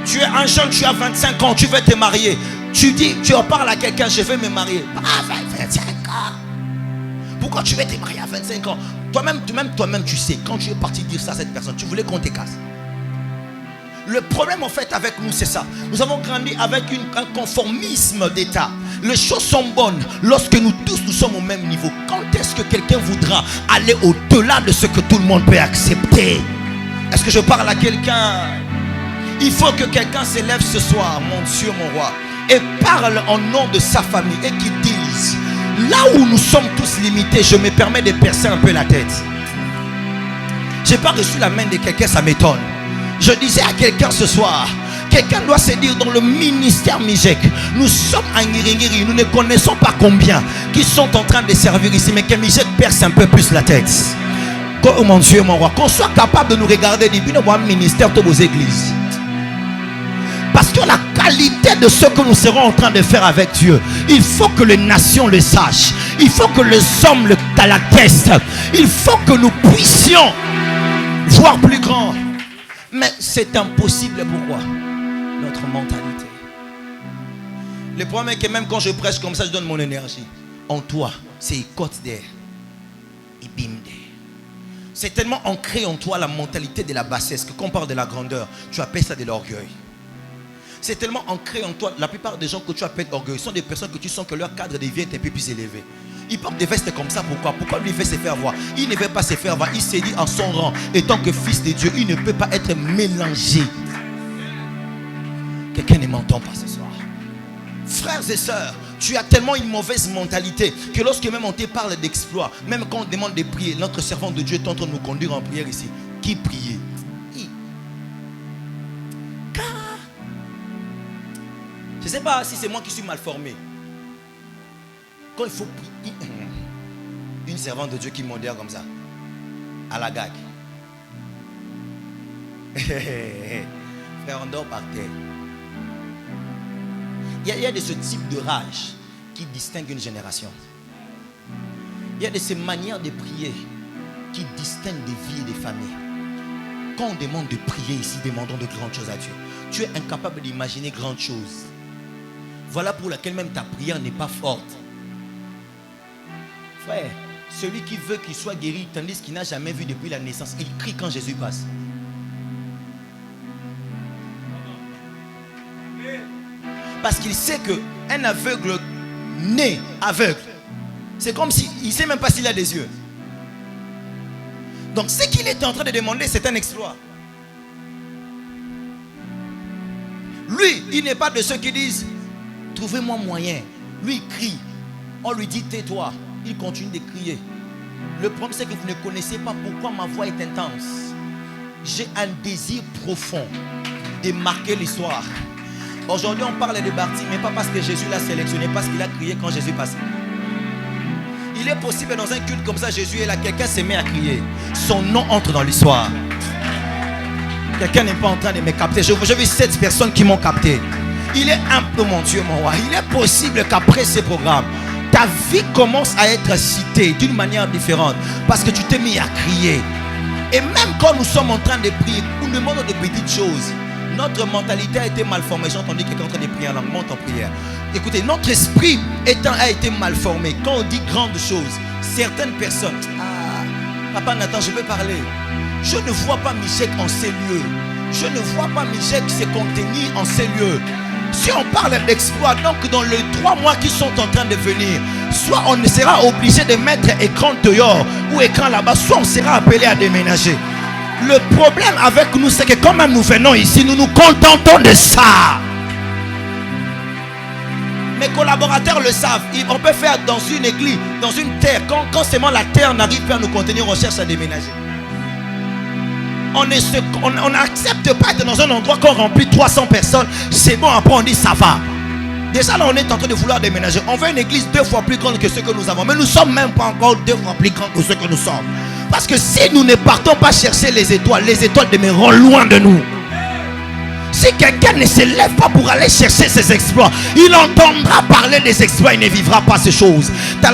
Speaker 2: Tu es un jeune, tu as 25 ans, tu veux te marier. Tu dis, tu en parles à quelqu'un, je vais me marier. Ah, 25 ans. Pourquoi tu veux te marier à 25 ans? Toi-même, tu sais, quand tu es parti dire ça à cette personne, tu voulais qu'on te casse. Le problème en fait avec nous, c'est ça. Nous avons grandi avec un conformisme d'état. Les choses sont bonnes lorsque nous tous nous sommes au même niveau. Quand est-ce que quelqu'un voudra aller au-delà de ce que tout le monde peut accepter? Est-ce que je parle à quelqu'un? Il faut que quelqu'un s'élève ce soir, mon Dieu, mon roi, et parle en nom de sa famille et qu'il dise, là où nous sommes tous limités, je me permets de percer un peu la tête. Je n'ai pas reçu la main de quelqu'un, ça m'étonne. Je disais à quelqu'un ce soir, quelqu'un doit se dire dans le ministère Mijek, nous sommes à Ngiringiri, nous ne connaissons pas combien qui sont en train de servir ici, mais que Mijek perce un peu plus la tête. Oh mon Dieu, mon roi, qu'on soit capable de nous regarder et dire, nous ministère de vos églises. Parce que la qualité de ce que nous serons en train de faire avec Dieu, il faut que les nations le sachent. Il faut que les hommes l'attestent. Il faut que nous puissions voir plus grand. Mais c'est impossible. Pourquoi? Notre mentalité. Le problème est que même quand je prêche comme ça, je donne mon énergie. En toi, c'est côte d'air. C'est tellement ancré en toi la mentalité de la bassesse que quand on parle de la grandeur, tu appelles ça de l'orgueil. C'est tellement ancré en toi. La plupart des gens que tu appelles orgueilleux sont des personnes que tu sens que leur cadre de vie est un peu plus élevé. Ils portent des vestes comme ça. Pourquoi lui veut se faire voir? Il ne veut pas se faire voir. Il s'est dit en son rang, étant que fils de Dieu, il ne peut pas être mélangé. Quelqu'un ne m'entend pas ce soir. Frères et sœurs, tu as tellement une mauvaise mentalité que lorsque même on te parle d'exploit, même quand on demande de prier, notre servant de Dieu est en train de nous conduire en prière ici. Qui priait? Je ne sais pas si c'est moi qui suis mal formé. Quand il faut prier, une servante de Dieu qui modère comme ça, à la gag. Frère, on dort par terre. Il y a de ce type de rage qui distingue une génération. Il y a de ces manières de prier qui distinguent des vies et des familles. Quand on demande de prier ici, demandons de grandes choses à Dieu. Tu es incapable d'imaginer grandes choses. Voilà pour laquelle même ta prière n'est pas forte. Frère, celui qui veut qu'il soit guéri, tandis qu'il n'a jamais vu depuis la naissance, il crie quand Jésus passe. Parce qu'il sait qu'un aveugle né aveugle, c'est comme s'il ne sait même pas s'il a des yeux. Donc ce qu'il est en train de demander, c'est un exploit. Lui, il n'est pas de ceux qui disent trouvez-moi moyen. Lui, il crie. On lui dit tais-toi. Il continue de crier. Le problème, c'est que vous ne connaissez pas pourquoi ma voix est intense. J'ai un désir profond de marquer l'histoire. Aujourd'hui, on parle de Bartimée, mais pas parce que Jésus l'a sélectionné, parce qu'il a crié quand Jésus passait. Il est possible dans un culte comme ça, Jésus est là, quelqu'un se met à crier. Son nom entre dans l'histoire. Quelqu'un n'est pas en train de me capter. J'ai vu 7 personnes qui m'ont capté. Il est un peu, mon Dieu, mon roi. Il est possible qu'après ces programmes, ta vie commence à être citée d'une manière différente. Parce que tu t'es mis à crier. Et même quand nous sommes en train de prier, nous demandons de petites choses. Notre mentalité a été mal formée. J'ai entendu quelqu'un en train de prier en langue. Monte en prière. Écoutez, notre esprit a été mal formé. Quand on dit grandes choses, certaines personnes, Papa Nathan, je veux parler. Je ne vois pas Michel en ces lieux. Je ne vois pas Michel se contenir en ces lieux. Si on parle d'exploit, donc dans les 3 mois qui sont en train de venir, soit on sera obligé de mettre écran dehors ou écran là-bas, soit on sera appelé à déménager. Le problème avec nous, c'est que quand même nous venons ici, nous nous contentons de ça. Mes collaborateurs le savent. On peut faire dans une église, dans une terre. Quand seulement la terre n'arrive pas à nous contenir, on cherche à déménager. On n'accepte pas être dans un endroit qu'on remplit 300 personnes. C'est bon, après on dit ça va. Déjà là on est en train de vouloir déménager. On veut une église 2 fois plus grande que ce que nous avons. Mais nous ne sommes même pas encore 2 fois plus grands que ce que nous sommes. Parce que si nous ne partons pas chercher les étoiles demeureront loin de nous. Si quelqu'un ne se lève pas pour aller chercher ses exploits, il entendra parler des exploits, il ne vivra pas ces choses. Je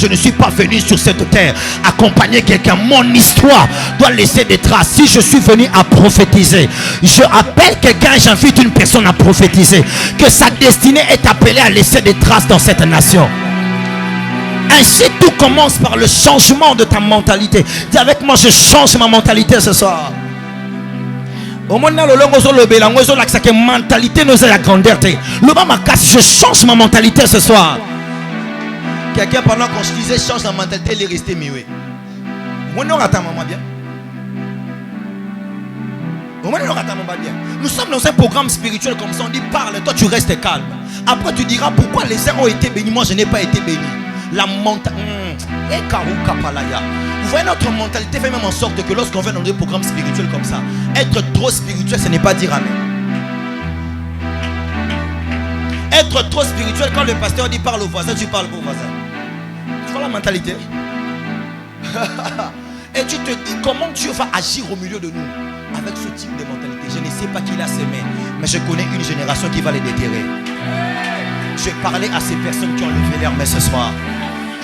Speaker 2: ne suis pas venu sur cette terre accompagner quelqu'un. Mon histoire doit laisser des traces. Si je suis venu à prophétiser, je appelle quelqu'un, j'invite une personne à prophétiser que sa destinée est appelée à laisser des traces dans cette nation. Ainsi tout commence par le changement de ta mentalité. Dis avec moi, je change ma mentalité ce soir. Au moment où mentalité nous a la grandeur. Je change ma mentalité ce soir. Quelqu'un pendant qu'on se disait change la mentalité, il est resté muet. Nous sommes dans un programme spirituel comme ça. On dit parle, toi tu restes calme. Après tu diras pourquoi les uns ont été bénis, moi je n'ai pas été béni. La mentalité. Vous voyez, notre mentalité fait même en sorte que lorsqu'on vient dans des programmes spirituels comme ça, être trop spirituel, ce n'est pas dire amen. Être trop spirituel, quand le pasteur dit parle au voisin, tu parles au voisin. Tu vois la mentalité? Et tu te dis comment Dieu va agir au milieu de nous avec ce type de mentalité. Je ne sais pas qui l'a semé, mais je connais une génération qui va les déterrer. Je vais parler à ces personnes qui ont levé leurs mains ce soir.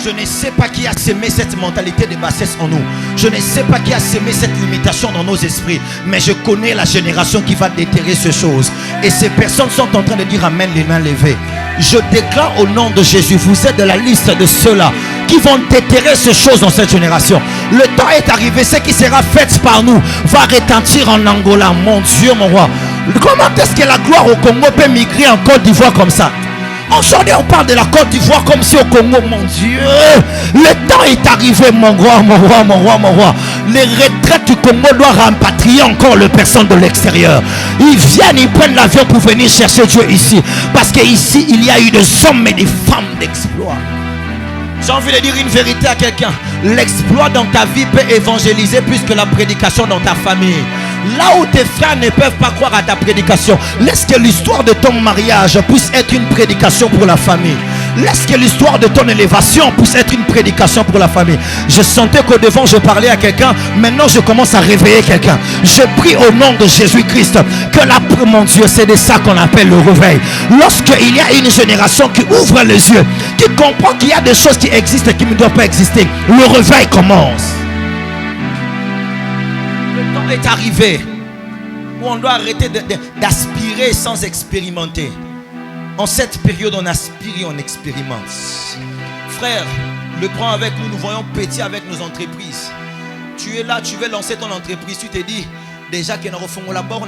Speaker 2: Je ne sais pas qui a semé cette mentalité de bassesse en nous. Je ne sais pas qui a semé cette limitation dans nos esprits. Mais je connais la génération qui va déterrer ces choses. Et ces personnes sont en train de dire amen les mains levées. Je déclare au nom de Jésus, vous êtes de la liste de ceux-là qui vont déterrer ces choses dans cette génération. Le temps est arrivé, ce qui sera fait par nous va retentir en Angola. Mon Dieu, mon roi. Comment est-ce que la gloire au Congo peut migrer en Côte d'Ivoire comme ça? Aujourd'hui on parle de la Côte d'Ivoire comme si au Congo, mon Dieu, le temps est arrivé, mon roi, mon roi, mon roi, mon roi. Les retraites du Congo doivent rapatrier encore les personnes de l'extérieur. Ils viennent, ils prennent l'avion pour venir chercher Dieu ici. Parce qu'ici il y a eu des hommes et des femmes d'exploit. J'ai envie de dire une vérité à quelqu'un. L'exploit dans ta vie peut évangéliser plus que la prédication dans ta famille. Là où tes frères ne peuvent pas croire à ta prédication, laisse que l'histoire de ton mariage puisse être une prédication pour la famille. Laisse que l'histoire de ton élévation puisse être une prédication pour la famille. Je sentais qu'au devant je parlais à quelqu'un. Maintenant je commence à réveiller quelqu'un. Je prie au nom de Jésus-Christ que là, mon Dieu, c'est de ça qu'on appelle le réveil. Lorsqu'il y a une génération qui ouvre les yeux, qui comprend qu'il y a des choses qui existent et qui ne doivent pas exister, le réveil commence. Le temps est arrivé où on doit arrêter d'aspirer sans expérimenter. En cette période, on aspire et on expérimente. Frère, le prends avec nous, nous voyons petit avec nos entreprises. Tu es là, tu veux lancer ton entreprise, tu te dis déjà que nous refons la barre,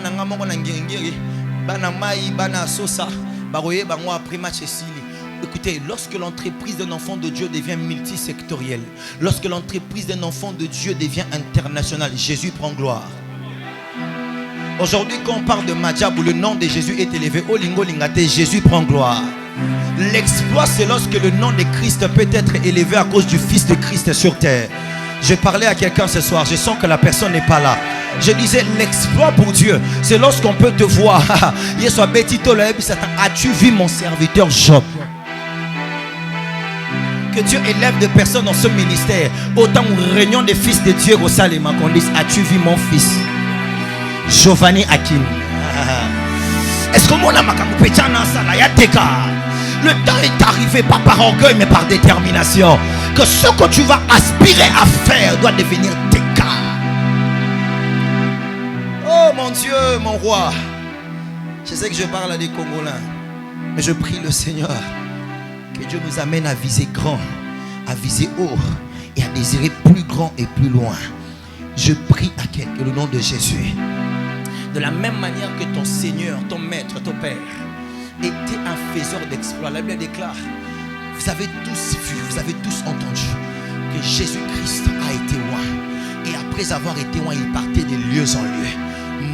Speaker 2: écoutez, lorsque l'entreprise d'un enfant de Dieu devient multisectorielle, lorsque l'entreprise d'un enfant de Dieu devient internationale, Jésus prend gloire. Aujourd'hui, quand on parle de Madjab où le nom de Jésus est élevé, Olingo Lingate, Jésus prend gloire. L'exploit, c'est lorsque le nom de Christ peut être élevé à cause du Fils de Christ sur terre. Je parlais à quelqu'un ce soir, je sens que la personne n'est pas là. Je disais, l'exploit pour Dieu, c'est lorsqu'on peut te voir. As-tu vu mon serviteur Job? Que Dieu élève des personnes dans ce ministère. Autant où réunion des fils de Dieu au Salema qu'on dise, as-tu vu mon fils Giovanni Akin? Est-ce que mon le temps est arrivé, pas par orgueil mais par détermination, que ce que tu vas aspirer à faire doit devenir tes cas. Oh mon Dieu, mon roi, je sais que je parle à des Congolais, mais je prie le Seigneur que Dieu nous amène à viser grand, à viser haut et à désirer plus grand et plus loin. Je prie à quelqu'un le nom de Jésus. De la même manière que ton Seigneur, ton Maître, ton Père était un faiseur d'exploits. La Bible déclare, vous avez tous vu, vous avez tous entendu que Jésus-Christ a été roi. Et après avoir été roi, il partait de lieu en lieu,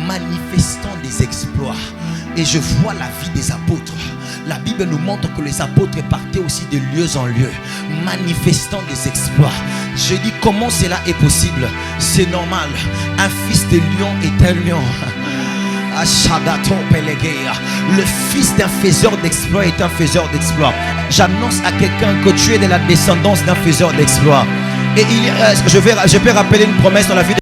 Speaker 2: manifestant des exploits. Et je vois la vie des apôtres. La Bible nous montre que les apôtres partaient aussi de lieu en lieu, manifestant des exploits. Je dis, comment cela est possible? C'est normal. Un fils de lion est un lion. Le fils d'un faiseur d'exploits est un faiseur d'exploits. J'annonce à quelqu'un que tu es de la descendance d'un faiseur d'exploits. Et je peux rappeler une promesse dans la vie de...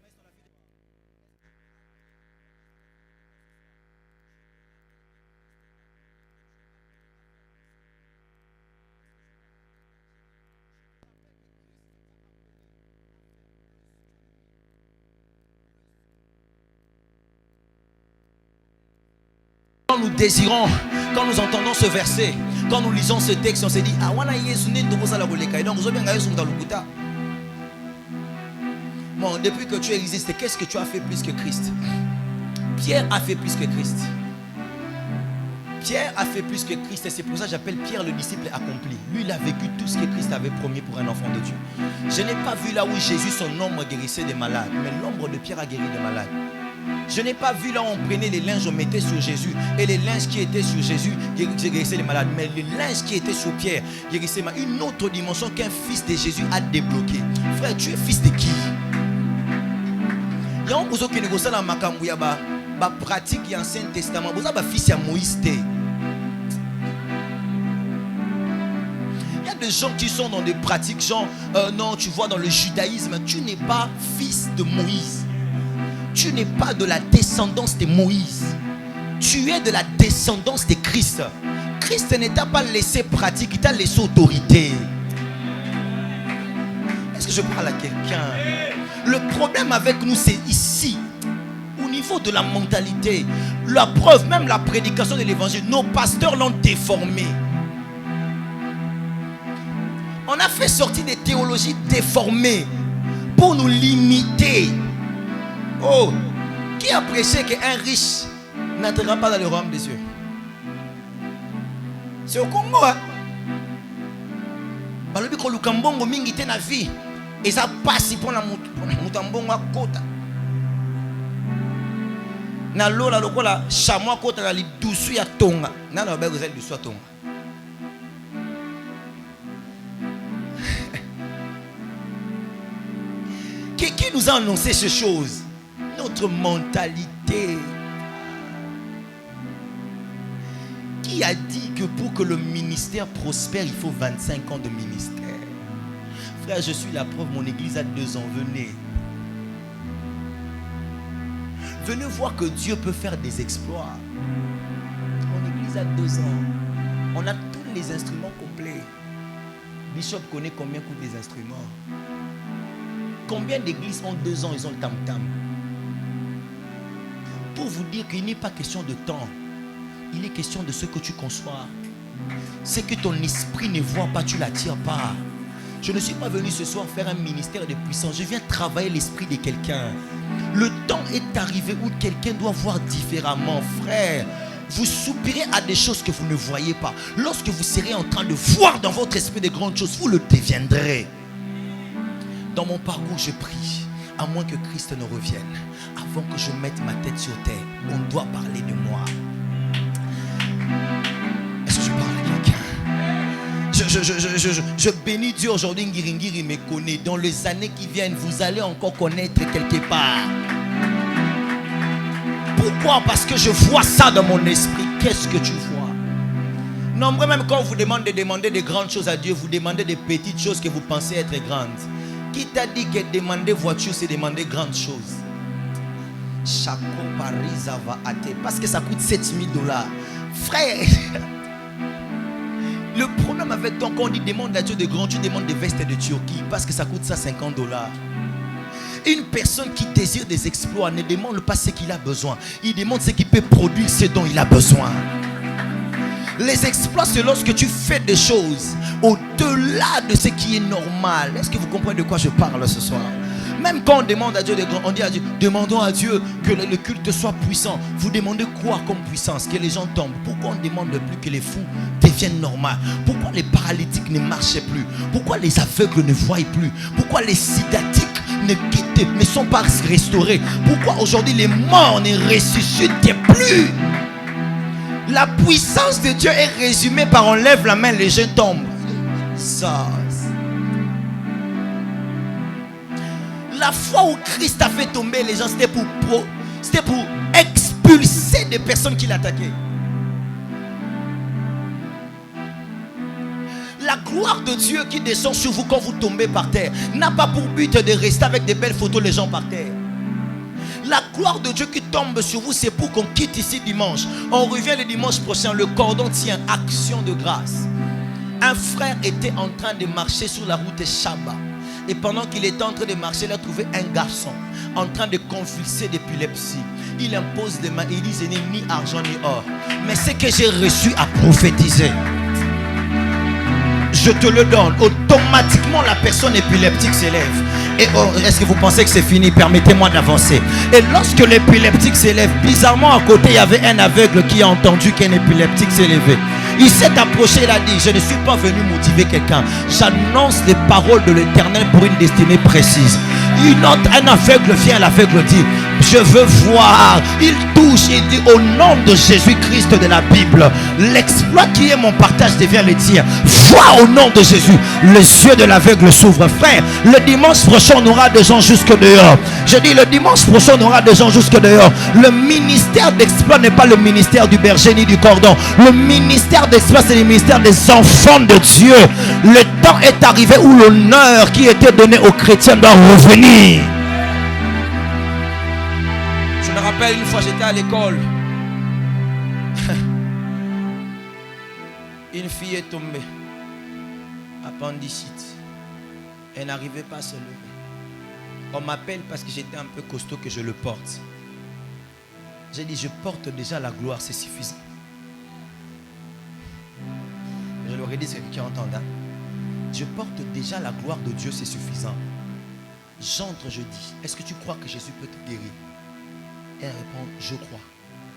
Speaker 2: Quand nous désirons, quand nous entendons ce verset, quand nous lisons ce texte, on se dit, ah, bon, depuis que tu existes, qu'est-ce que tu as fait plus que Christ? Pierre a fait plus que Christ. Pierre a fait plus que Christ, et c'est pour ça que j'appelle Pierre le disciple accompli. Lui, il a vécu tout ce que Christ avait promis pour un enfant de Dieu. Je n'ai pas vu là où Jésus, son ombre guérissait des malades, mais l'ombre de Pierre a guéri des malades. Je n'ai pas vu là où on prenait les linges, on mettait sur Jésus, et les linges qui étaient sur Jésus guérissaient les malades, mais les linges qui étaient sur Pierre guérissaient les malades. Une autre dimension qu'un fils de Jésus a débloqué. Frère, tu es fils de qui? Il y a un peu qui négocient dans Makambouya, pratique et Ancien Testament. Vous avez fils de Moïse. Il y a des gens qui sont dans des pratiques, genre, non, tu vois, dans le judaïsme, tu n'es pas fils de Moïse. Tu n'es pas de la descendance de Moïse. Tu es de la descendance de Christ. Christ ne t'a pas laissé pratique, il t'a laissé autorité. Est-ce que je parle à quelqu'un? Le problème avec nous, c'est ici, au niveau de la mentalité. La preuve, même la prédication de l'évangile, nos pasteurs l'ont déformé. On a fait sortir des théologies déformées pour nous limiter. Oh, qui a prêché qu'un riche n'entrera pas dans le royaume des cieux? C'est au Congo. Balobi ko lukambongo mingi te na vie. Et ça passe pour la mutambongo kota. Na lola lokola chamois kota la lidusu ya tonga. Na na ba ko zali dusu ya tonga. Qui nous a annoncé ces choses? Notre mentalité. Qui Qui a dit que pour que le ministère prospère, il faut 25 ans de ministère? Frère, je suis la preuve, mon église a 2 ans. Venez. Venez voir que Dieu peut faire des exploits. Mon église a 2 ans. On a tous les instruments complets. Bishop connaît combien coûtent les instruments. Combien d'églises ont 2 ans, ils ont le tam-tam. Pour vous dire qu'il n'est pas question de temps. Il est question de ce que tu conçois. C'est que ton esprit ne voit pas, tu ne l'attires pas. Je ne suis pas venu ce soir faire un ministère de puissance. Je viens travailler l'esprit de quelqu'un. Le temps est arrivé où quelqu'un doit voir différemment. Frère, vous soupirez à des choses que vous ne voyez pas. Lorsque vous serez en train de voir dans votre esprit de grandes choses, vous le deviendrez. Dans mon parcours, je prie, à moins que Christ ne revienne, avant que je mette ma tête sur terre, on doit parler de moi. Est-ce que je parle à quelqu'un? Je bénis Dieu aujourd'hui. Ngiringiri me connaît. Dans les années qui viennent, vous allez encore connaître quelque part. Pourquoi? Parce que je vois ça dans mon esprit. Qu'est-ce que tu vois? Nombreux, même quand vous demandez de demander des grandes choses à Dieu, vous demandez des petites choses que vous pensez être grandes. Qui t'a dit que demander voiture, c'est demander grandes choses? Chaco Paris va athée. Parce que ça coûte $7,000. Frère, le problème avec toi, quand on dit demande à Dieu de grand, tu demandes des vestes de Turquie. Parce que ça coûte ça $50. Une personne qui désire des exploits ne demande pas ce qu'il a besoin. Il demande ce qu'il peut produire, ce dont il a besoin. Les exploits, c'est lorsque tu fais des choses au-delà de ce qui est normal. Est-ce que vous comprenez de quoi je parle ce soir? Même quand on demande à Dieu, on dit à Dieu, demandons à Dieu que le culte soit puissant. Vous demandez quoi comme puissance? Que les gens tombent. Pourquoi on ne demande plus que les fous deviennent normaux? Pourquoi les paralytiques ne marchaient plus? Pourquoi les aveugles ne voient plus? Pourquoi les sidatiques ne sont pas restaurés? Pourquoi aujourd'hui les morts ne ressuscitent plus? La puissance de Dieu est résumée par on lève la main, les gens tombent. Ça. La fois où Christ a fait tomber les gens, c'était pour expulser des personnes qui l'attaquaient. La gloire de Dieu qui descend sur vous quand vous tombez par terre n'a pas pour but de rester avec des belles photos les gens par terre. La gloire de Dieu qui tombe sur vous, c'est pour qu'on quitte ici dimanche. On revient le dimanche prochain, le cordon tient, action de grâce. Un frère était en train de marcher sur la route de Chaba. Et pendant qu'il était en train de marcher, il a trouvé un garçon en train de convulser d'épilepsie. Il impose les mains, il dit, ce n'est ni argent ni or, mais ce que j'ai reçu à prophétiser, je te le donne. Automatiquement la personne épileptique s'élève. Et est-ce que vous pensez que c'est fini? Permettez-moi d'avancer. Et lorsque l'épileptique s'élève, bizarrement à côté il y avait un aveugle qui a entendu qu'un épileptique s'est levé. Il s'est approché, il a dit, je ne suis pas venu motiver quelqu'un, j'annonce les paroles de l'Éternel pour une destinée précise. Un aveugle vient, l'aveugle dit, je veux voir. Il touche, il dit, au nom de Jésus-Christ de la Bible, l'exploit qui est mon partage devient le tien. Vois au nom de Jésus. Les yeux de l'aveugle s'ouvrent. Frère, le dimanche prochain on aura des gens jusque dehors. Je dis le dimanche prochain on aura des gens jusque dehors. Le ministère d'exploit n'est pas le ministère du berger ni du cordon. Le ministère d'exploit, c'est le ministère des enfants de Dieu. Le temps est arrivé où l'honneur qui était donné aux chrétiens doit revenir. Je me rappelle une fois j'étais à l'école. Une fille est tombée. Appendicite. Elle n'arrivait pas à se lever. On m'appelle parce que j'étais un peu costaud que je le porte. J'ai dit je porte déjà la gloire, c'est suffisant. Je leur ai dit, c'est quelqu'un qui entend. Je porte déjà la gloire de Dieu, c'est suffisant. J'entre, je dis, est-ce que tu crois que Jésus peut te guérir? Elle répond, je crois.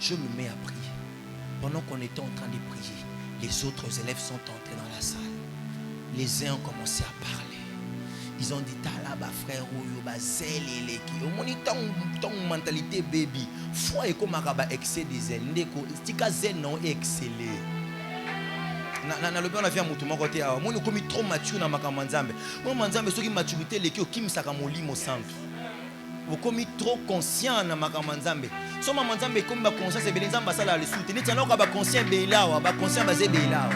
Speaker 2: Je me mets à prier. Pendant qu'on était en train de prier, les autres élèves sont entrés dans la salle. Les uns ont commencé à parler. Ils ont dit, Talaba frère, au moins ton mentalité baby. Foi et comme un excès des ailes. Stika zen non excellé. Na le bien on a vu à mon côté. Moi nous comme trop mature na makamanzambe. Moi manzambe ceux qui maturité les qui au kim saka molimo centre. Vous comme trop conscient na makamanzambe. Soma manzambe comme ba conscience ebele nzamba sala le soutenir tano ka ba conscience belawa ba conscience basé belawa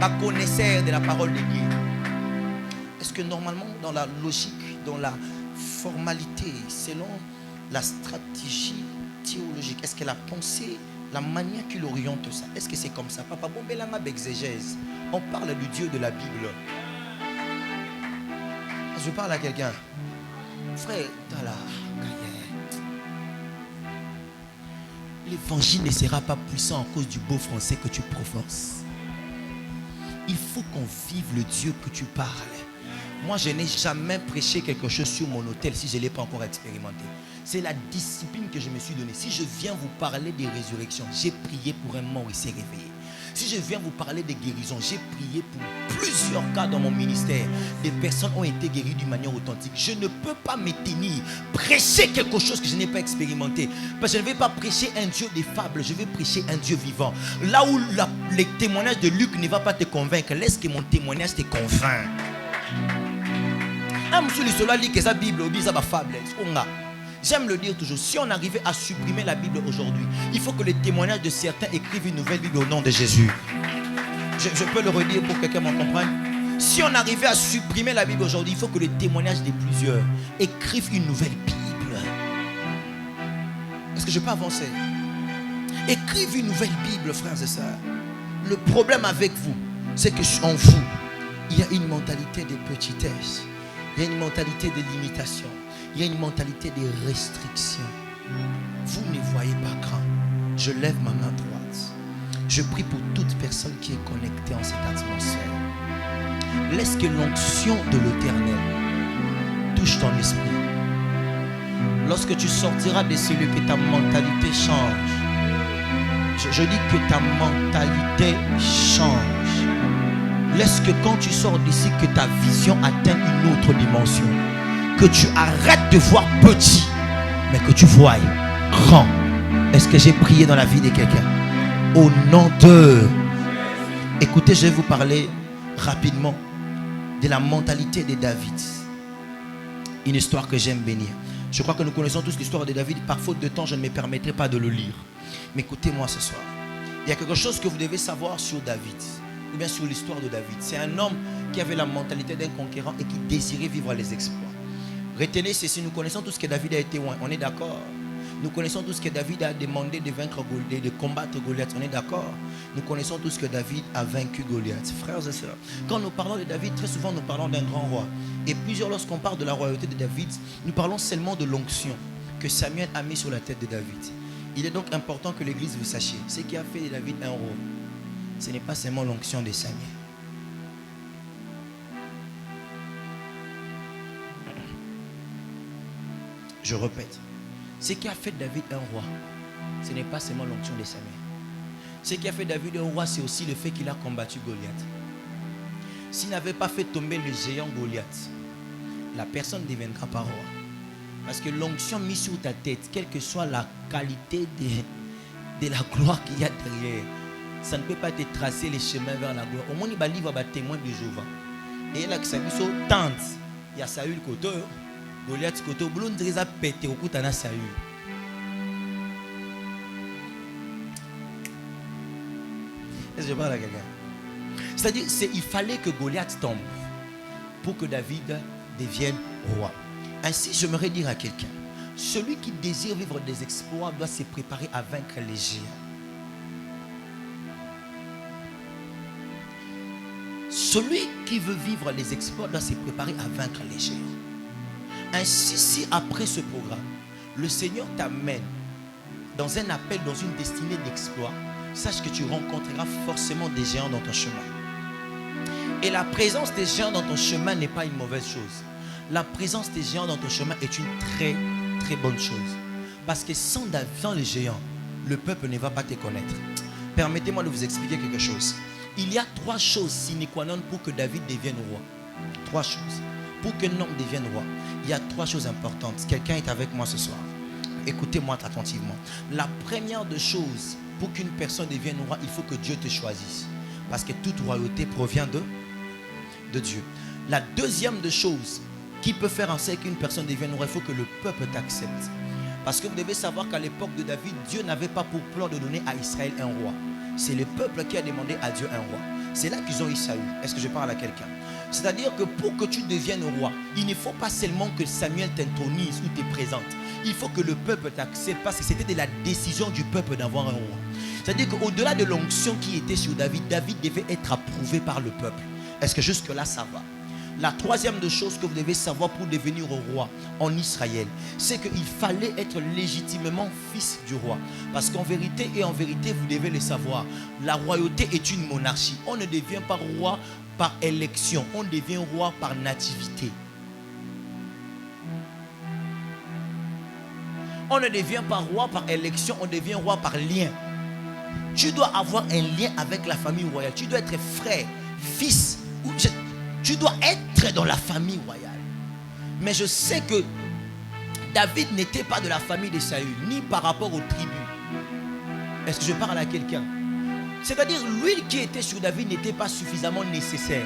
Speaker 2: ba connaisseur de la parole de Dieu. Est-ce que normalement dans la logique, dans la formalité, selon la stratégie théologique, est-ce que la pensée, la manière qu'il oriente ça, est-ce que c'est comme ça? Papa Bombelanga b'exégèse. On parle du Dieu de la Bible. Je parle à quelqu'un. Frère, Tala. L'évangile ne sera pas puissant à cause du beau français que tu professes. Il faut qu'on vive le Dieu que tu parles. Moi, je n'ai jamais prêché quelque chose sur mon autel si je ne l'ai pas encore expérimenté. C'est la discipline que je me suis donnée. Si je viens vous parler des résurrections, j'ai prié pour un mort, il s'est réveillé. Si je viens vous parler des guérisons, j'ai prié pour plusieurs cas dans mon ministère. Des personnes ont été guéries d'une manière authentique. Je ne peux pas me tenir, prêcher quelque chose que je n'ai pas expérimenté. Parce que je ne vais pas prêcher un Dieu des fables, je vais prêcher un Dieu vivant. Là où les témoignages de Luc ne vont pas te convaincre, laisse que mon témoignage te convainc. Ah, monsieur le Sola lit que sa Bible, ou bien sa fable. J'aime le dire toujours, si on arrivait à supprimer la Bible aujourd'hui, il faut que les témoignages de certains écrivent une nouvelle Bible au nom de Jésus. Je peux le redire pour que quelqu'un m'en comprenne. Si on arrivait à supprimer la Bible aujourd'hui, il faut que les témoignages de plusieurs écrivent une nouvelle Bible. Est-ce que je peux avancer? Écrivez une nouvelle Bible, frères et sœurs. Le problème avec vous, c'est que en vous, il y a une mentalité de petitesse. Il y a une mentalité de limitation. Il y a une mentalité de restriction. Vous ne voyez pas grand. Je lève ma main droite. Je prie pour toute personne qui est connectée en cette atmosphère. Laisse que l'onction de l'Éternel touche ton esprit. Lorsque tu sortiras de celui que ta mentalité change. Je dis que ta mentalité change. Laisse que quand tu sors d'ici, que ta vision atteigne une autre dimension. Que tu arrêtes de voir petit, mais que tu voies grand. Est-ce que j'ai prié dans la vie de quelqu'un? Au nom de... Écoutez, je vais vous parler rapidement de la mentalité de David. Une histoire que j'aime bénir. Je crois que nous connaissons tous l'histoire de David. Par faute de temps, je ne me permettrai pas de le lire. Mais écoutez-moi ce soir. Il y a quelque chose que vous devez savoir sur David. Ou bien sur l'histoire de David. C'est un homme qui avait la mentalité d'un conquérant et qui désirait vivre les exploits. Retenez ceci, nous connaissons tout ce que David a été loin, on est d'accord. Nous connaissons tout ce que David a demandé de vaincre Goliath, de combattre Goliath, on est d'accord. Nous connaissons tout ce que David a vaincu Goliath. Frères et sœurs, quand nous parlons de David, très souvent nous parlons d'un grand roi. Et plusieurs, lorsqu'on parle de la royauté de David, nous parlons seulement de l'onction que Samuel a mis sur la tête de David. Il est donc important que l'Église vous sachiez. Ce qui a fait de David un roi, ce n'est pas seulement l'onction de Samuel. Je répète, ce qui a fait David un roi, ce n'est pas seulement l'onction de Samuel. Ce qui a fait David un roi, c'est aussi le fait qu'il a combattu Goliath. S'il n'avait pas fait tomber le géant Goliath, la personne ne deviendra pas roi. Parce que l'onction mise sur ta tête, quelle que soit la qualité de la gloire qu'il y a derrière, ça ne peut pas te tracer les chemins vers la gloire. Au moins, il va livrer un témoin de Jéhovah. Et là, que ça lui tente, il y a Saül côté. Goliath côté blond a pété au coup de Saül. Est-ce que je parle à quelqu'un? C'est-à-dire il fallait que Goliath tombe pour que David devienne roi. Ainsi, j'aimerais dire à quelqu'un, celui qui désire vivre des exploits doit se préparer à vaincre les géants. Celui qui veut vivre les exploits doit se préparer à vaincre les géants. Ainsi, si après ce programme, le Seigneur t'amène dans un appel, dans une destinée d'exploit, sache que tu rencontreras forcément des géants dans ton chemin. Et la présence des géants dans ton chemin n'est pas une mauvaise chose. La présence des géants dans ton chemin est une très, très bonne chose. Parce que sans les géants, le peuple ne va pas te connaître. Permettez-moi de vous expliquer quelque chose. Il y a 3 choses sine qua non pour que David devienne roi. 3 choses. Pour qu'un homme devienne roi, il y a 3 choses importantes. Quelqu'un est avec moi ce soir. Écoutez-moi attentivement. La première des choses, pour qu'une personne devienne roi, il faut que Dieu te choisisse. Parce que toute royauté provient de Dieu. La deuxième des choses qui peut faire en sorte qu'une personne devienne roi, il faut que le peuple t'accepte. Parce que vous devez savoir qu'à l'époque de David, Dieu n'avait pas pour plan de donner à Israël un roi. C'est le peuple qui a demandé à Dieu un roi. C'est là qu'ils ont eu Saül. Est-ce que je parle à quelqu'un? C'est-à-dire que pour que tu deviennes roi, il ne faut pas seulement que Samuel t'intronise ou te présente. Il faut que le peuple t'accepte, parce que c'était de la décision du peuple d'avoir un roi. C'est-à-dire qu'au-delà de l'onction qui était sur David, David devait être approuvé par le peuple. Est-ce que jusque-là ça va? La troisième des choses que vous devez savoir pour devenir roi en Israël, c'est qu'il fallait être légitimement fils du roi. Parce qu'en vérité vous devez le savoir, la royauté est une monarchie. On ne devient pas roi par élection, on devient roi par nativité. On ne devient pas roi par élection, on devient roi par lien. Tu dois avoir un lien avec la famille royale. Tu dois être frère, fils. Tu dois être dans la famille royale. Mais je sais que David n'était pas de la famille de Saül, ni par rapport aux tribus. Est-ce que je parle à quelqu'un? C'est-à-dire, l'huile qui était sur David n'était pas suffisamment nécessaire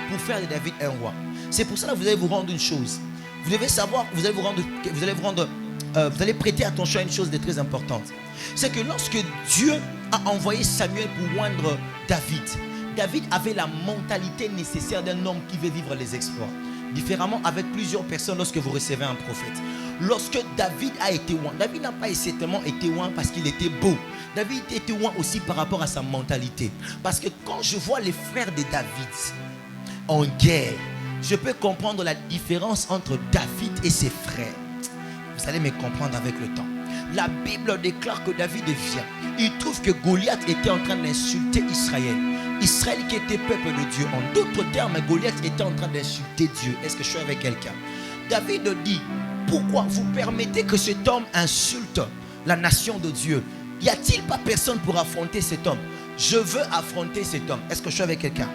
Speaker 2: pour faire de David un roi. C'est pour ça que vous allez vous rendre une chose. Vous devez savoir, vous allez prêter attention à une chose de très importante. C'est que lorsque Dieu a envoyé Samuel pour oindre David, David avait la mentalité nécessaire d'un homme qui veut vivre les exploits. Différemment avec plusieurs personnes lorsque vous recevez un prophète. Lorsque David a été oint, David n'a pas seulement été oint parce qu'il était beau. David était oint aussi par rapport à sa mentalité. Parce que quand je vois les frères de David en guerre, je peux comprendre la différence entre David et ses frères. Vous allez me comprendre avec le temps. La Bible déclare que David vient. Il trouve que Goliath était en train d'insulter Israël. Israël qui était peuple de Dieu. En d'autres termes, Goliath était en train d'insulter Dieu. Est-ce que je suis avec quelqu'un? David dit, pourquoi vous permettez que cet homme insulte la nation de Dieu? Y a-t-il pas personne pour affronter cet homme? Je veux affronter cet homme. Est-ce que je suis avec quelqu'un?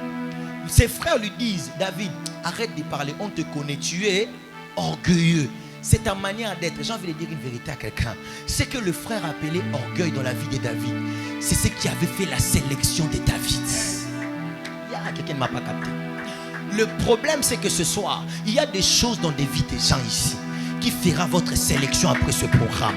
Speaker 2: Ses frères lui disent, David, arrête de parler, on te connaît, tu es orgueilleux. C'est ta manière d'être. J'ai envie de dire une vérité à quelqu'un. C'est que le frère appelé orgueil dans la vie de David, c'est ce qui avait fait la sélection de David. Il y a quelqu'un qui ne m'a pas capté. Le problème, c'est que ce soir, il y a des choses dans des vies des gens ici qui fera votre sélection après ce programme.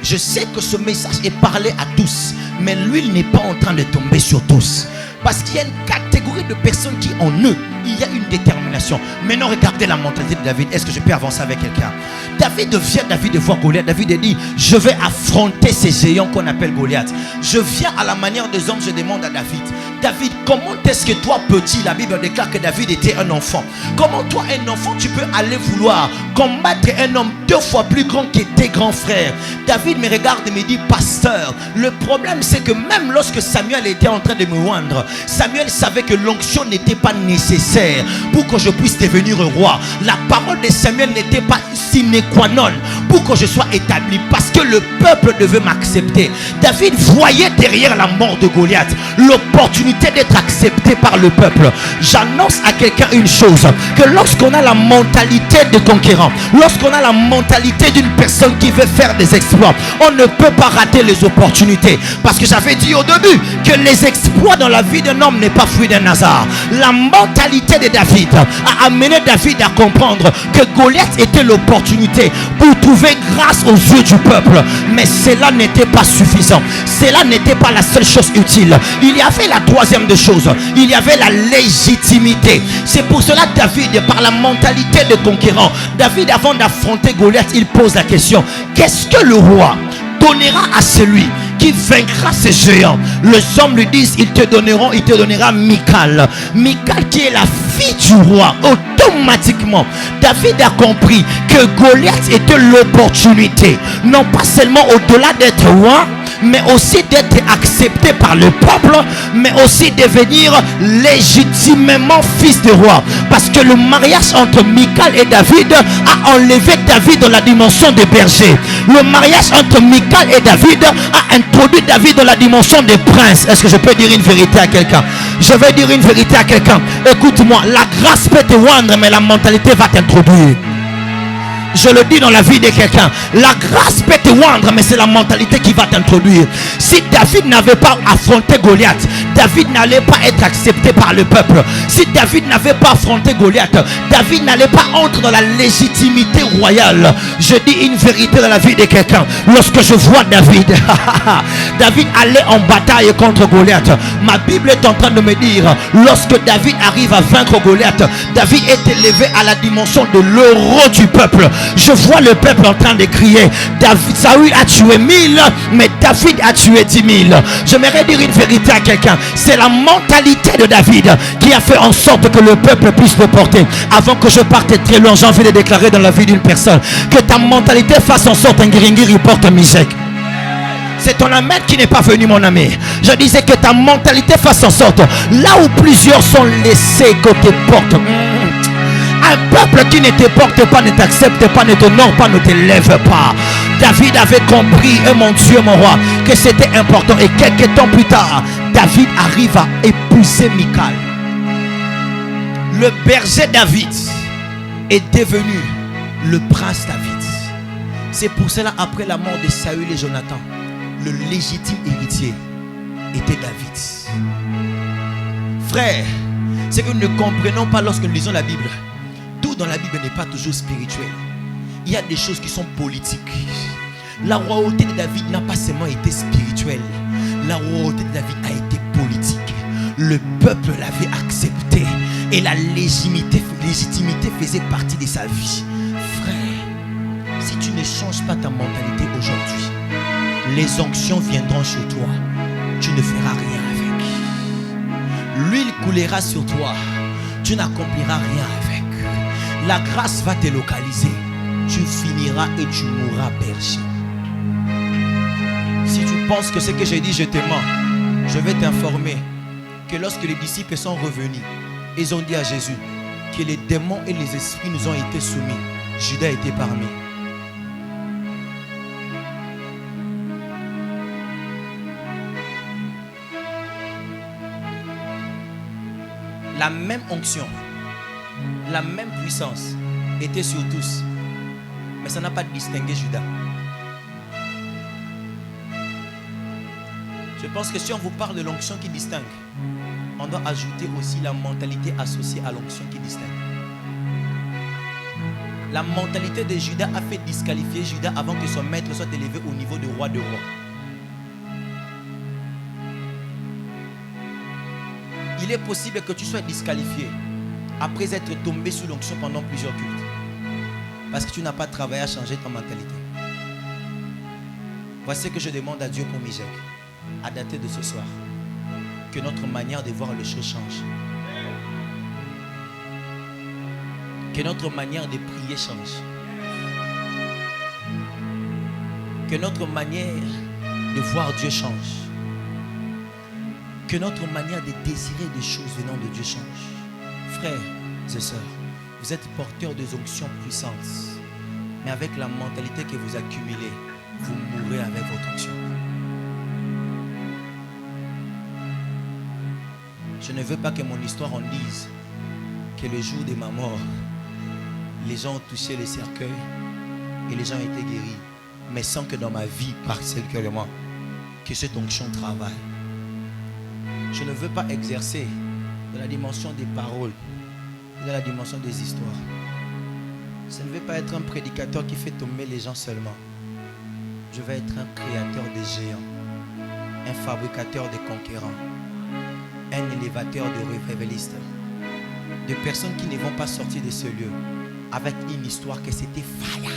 Speaker 2: Je sais que ce message est parlé à tous, mais l'huile n'est pas en train de tomber sur tous. Parce qu'il y a une catégorie de personnes qui en eux, il y a une détermination. Maintenant, regardez la mentalité de David. Est-ce que je peux avancer avec quelqu'un? David voit Goliath. David dit, je vais affronter ces géants qu'on appelle Goliath. Je viens à la manière des hommes, je demande à David, David, comment est-ce que toi petit, la Bible déclare que David était un enfant. Comment toi un enfant, tu peux aller vouloir combattre un homme 2 fois plus grand que tes grands frères? David me regarde et me dit, pasteur, le problème c'est que même lorsque Samuel était en train de me oindre, Samuel savait que l'onction n'était pas nécessaire pour que je puisse devenir roi. La parole de Samuel n'était pas sine qua non pour que je sois établi, parce que le peuple devait m'accepter. David voyait derrière la mort de Goliath l'opportunité d'être accepté par le peuple. J'annonce à quelqu'un une chose, que lorsqu'on a la mentalité de conquérant, lorsqu'on a la mentalité d'une personne qui veut faire des exploits, on ne peut pas rater les opportunités. Parce que j'avais dit au début que les exploits dans la vie d'un homme n'est pas fruit d'un hasard. La mentalité de David a amené David à comprendre que Goliath était l'opportunité pour trouver grâce aux yeux du peuple. Mais cela n'était pas suffisant. Cela n'était pas la seule chose utile. Il y avait la troisième des choses. Il y avait la légitimité. C'est pour cela que David, par la mentalité de conquérant, David, avant d'affronter Goliath, il pose la question, qu'est-ce que le roi donnera à celui qui vaincra ces géants? Les hommes lui disent, il te donnera Michal. Michal qui est la fille du roi. Automatiquement, David a compris que Goliath était l'opportunité, non pas seulement au-delà d'être roi, mais aussi d'être accepté par le peuple, mais aussi devenir légitimement fils de roi. Parce que le mariage entre Michal et David a enlevé David dans la dimension des bergers. Le mariage entre Michal et David a introduit David dans la dimension des princes. Est-ce que je peux dire une vérité à quelqu'un? Je vais dire une vérité à quelqu'un. Écoute-moi, la grâce peut te rendre, mais la mentalité va t'introduire. Je le dis dans la vie de quelqu'un. La grâce peut te rendre, mais c'est la mentalité qui va t'introduire. Si David n'avait pas affronté Goliath, David n'allait pas être accepté par le peuple. Si David n'avait pas affronté Goliath, David n'allait pas entrer dans la légitimité royale. Je dis une vérité dans la vie de quelqu'un. Lorsque je vois David, David allait en bataille contre Goliath. Ma Bible est en train de me dire, lorsque David arrive à vaincre Goliath, David est élevé à la dimension de l'héros du peuple. Je vois le peuple en train de crier, David, Saül a tué 1000, mais David a tué 10 000. J'aimerais dire une vérité à quelqu'un. C'est la mentalité de David qui a fait en sorte que le peuple puisse le porter. Avant que je parte très loin, j'ai envie de déclarer dans la vie d'une personne que ta mentalité fasse en sorte un guiringiri porte Michek. C'est ton amen qui n'est pas venu, mon ami. Je disais que ta mentalité fasse en sorte, là où plusieurs sont laissés côté porte, un peuple qui ne te porte pas, ne t'accepte pas, ne t'honore pas, ne t'élève pas. David avait compris, mon Dieu, mon roi, que c'était important. Et quelques temps plus tard, David arrive à épouser Michal. Le berger David est devenu le prince David. C'est pour cela, après la mort de Saül et Jonathan, le légitime héritier était David. Frère, c'est que nous ne comprenons pas lorsque nous lisons la Bible. Tout dans la Bible n'est pas toujours spirituel. Il y a des choses qui sont politiques. La royauté de David n'a pas seulement été spirituelle. La royauté de David a été politique. Le peuple l'avait accepté et la légitimité faisait partie de sa vie. Frère, si tu ne changes pas ta mentalité aujourd'hui, les onctions viendront sur toi. Tu ne feras rien avec. L'huile coulera sur toi. Tu n'accompliras rien avec. La grâce va te localiser. Tu finiras et tu mourras berger. Si tu penses que ce que j'ai dit, je te mens, je vais t'informer que lorsque les disciples sont revenus, ils ont dit à Jésus que les démons et les esprits nous ont été soumis. Judas était parmi. La même onction, la même puissance était sur tous. Mais ça n'a pas distingué Judas. Je pense que si on vous parle de l'onction qui distingue, on doit ajouter aussi la mentalité associée à l'onction qui distingue. La mentalité de Judas a fait disqualifier Judas avant que son maître soit élevé au niveau de roi de roi. Il est possible que tu sois disqualifié après être tombé sous l'onction pendant plusieurs cultes. Parce que tu n'as pas travaillé à changer ta mentalité. Voici ce que je demande à Dieu pour Mijek. À dater de ce soir, que notre manière de voir les choses change. Que notre manière de prier change. Que notre manière de voir Dieu change. Que notre manière de désirer des choses venant de Dieu change. Frères et sœurs, vous êtes porteurs des onctions puissantes. Mais avec la mentalité que vous accumulez, vous mourrez avec votre onction. Je ne veux pas que mon histoire en dise que le jour de ma mort, les gens ont touché les cercueils et les gens ont été guéris. Mais sans que dans ma vie particulièrement, que cette onction travaille. Je ne veux pas exercer dans la dimension des paroles, dans la dimension des histoires. Je ne veux pas être un prédicateur qui fait tomber les gens seulement. Je vais être un créateur de géants, un fabricateur de conquérants, un élévateur de révélistes, de personnes qui ne vont pas sortir de ce lieu avec une histoire que c'était faya,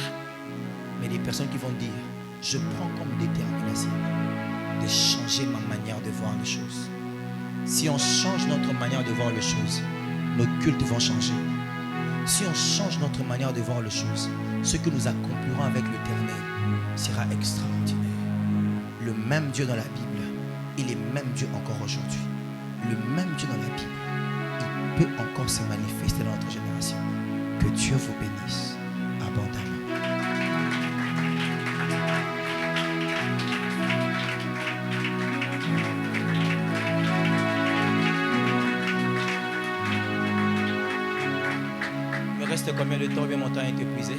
Speaker 2: mais des personnes qui vont dire, je prends comme détermination de changer ma manière de voir les choses. Si on change notre manière de voir les choses, nos cultes vont changer. Si on change notre manière de voir les choses, ce que nous accomplirons avec l'Éternel sera extraordinaire. Le même Dieu dans la Bible, il est même Dieu encore aujourd'hui. Le même Dieu dans la Bible, il peut encore se manifester dans notre génération. Que Dieu vous bénisse abondamment. Il me reste combien de temps? Bien, mon temps est épuisé.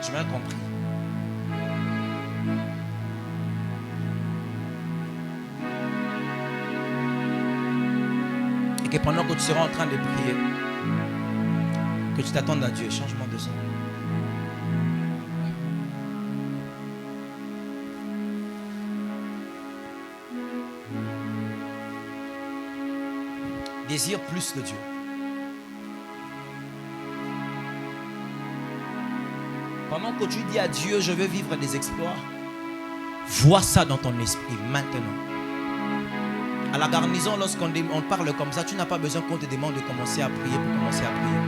Speaker 2: J'ai bien compris. que pendant que tu seras en train de prier, que tu t'attendes à Dieu. Changement de son. Désire plus de Dieu. Pendant que tu dis à Dieu, je veux vivre des exploits, vois ça dans ton esprit maintenant. À la garnison, lorsqu'on parle comme ça, tu n'as pas besoin qu'on te demande de commencer à prier pour commencer à prier.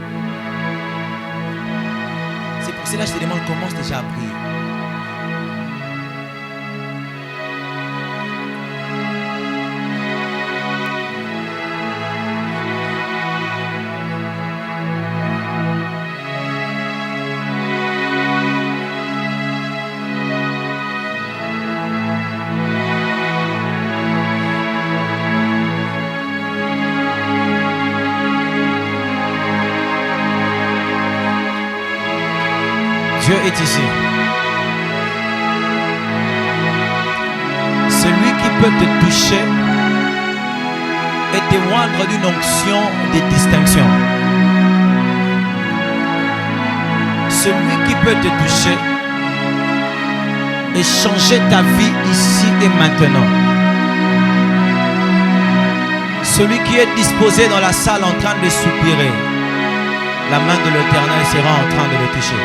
Speaker 2: C'est pour cela que je te demande, commence déjà à prier. Dieu est ici. Celui qui peut te toucher et te oindre d'une onction de distinction. Celui qui peut te toucher et changer ta vie ici et maintenant. Celui qui est disposé dans la salle en train de soupirer. La main de l'Éternel sera en train de le toucher.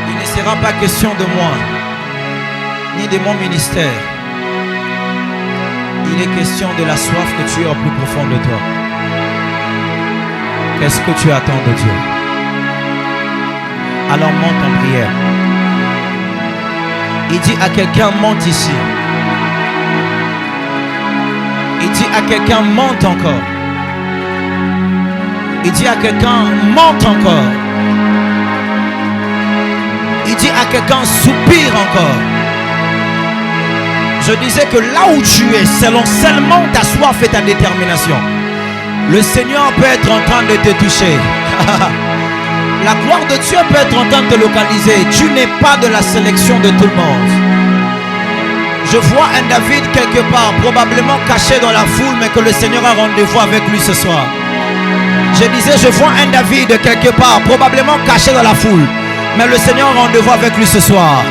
Speaker 2: Il ne sera pas question de moi, ni de mon ministère. Il est question de la soif que tu as au plus profond de toi. Qu'est-ce que tu attends de Dieu? Alors monte en prière. Il dit à quelqu'un, monte ici. Il dit à quelqu'un, monte encore. Il dit à quelqu'un, monte encore. Il dit à quelqu'un, soupire encore. Je disais que là où tu es, selon seulement ta soif et ta détermination, le Seigneur peut être en train de te toucher. La gloire de Dieu peut être en train de te localiser. Tu n'es pas de la sélection de tout le monde. Je vois un David quelque part, probablement caché dans la foule, mais que le Seigneur a rendez-vous avec lui ce soir. Je disais, je vois un David quelque part, probablement caché dans la foule, mais le Seigneur a rendez-vous avec lui ce soir.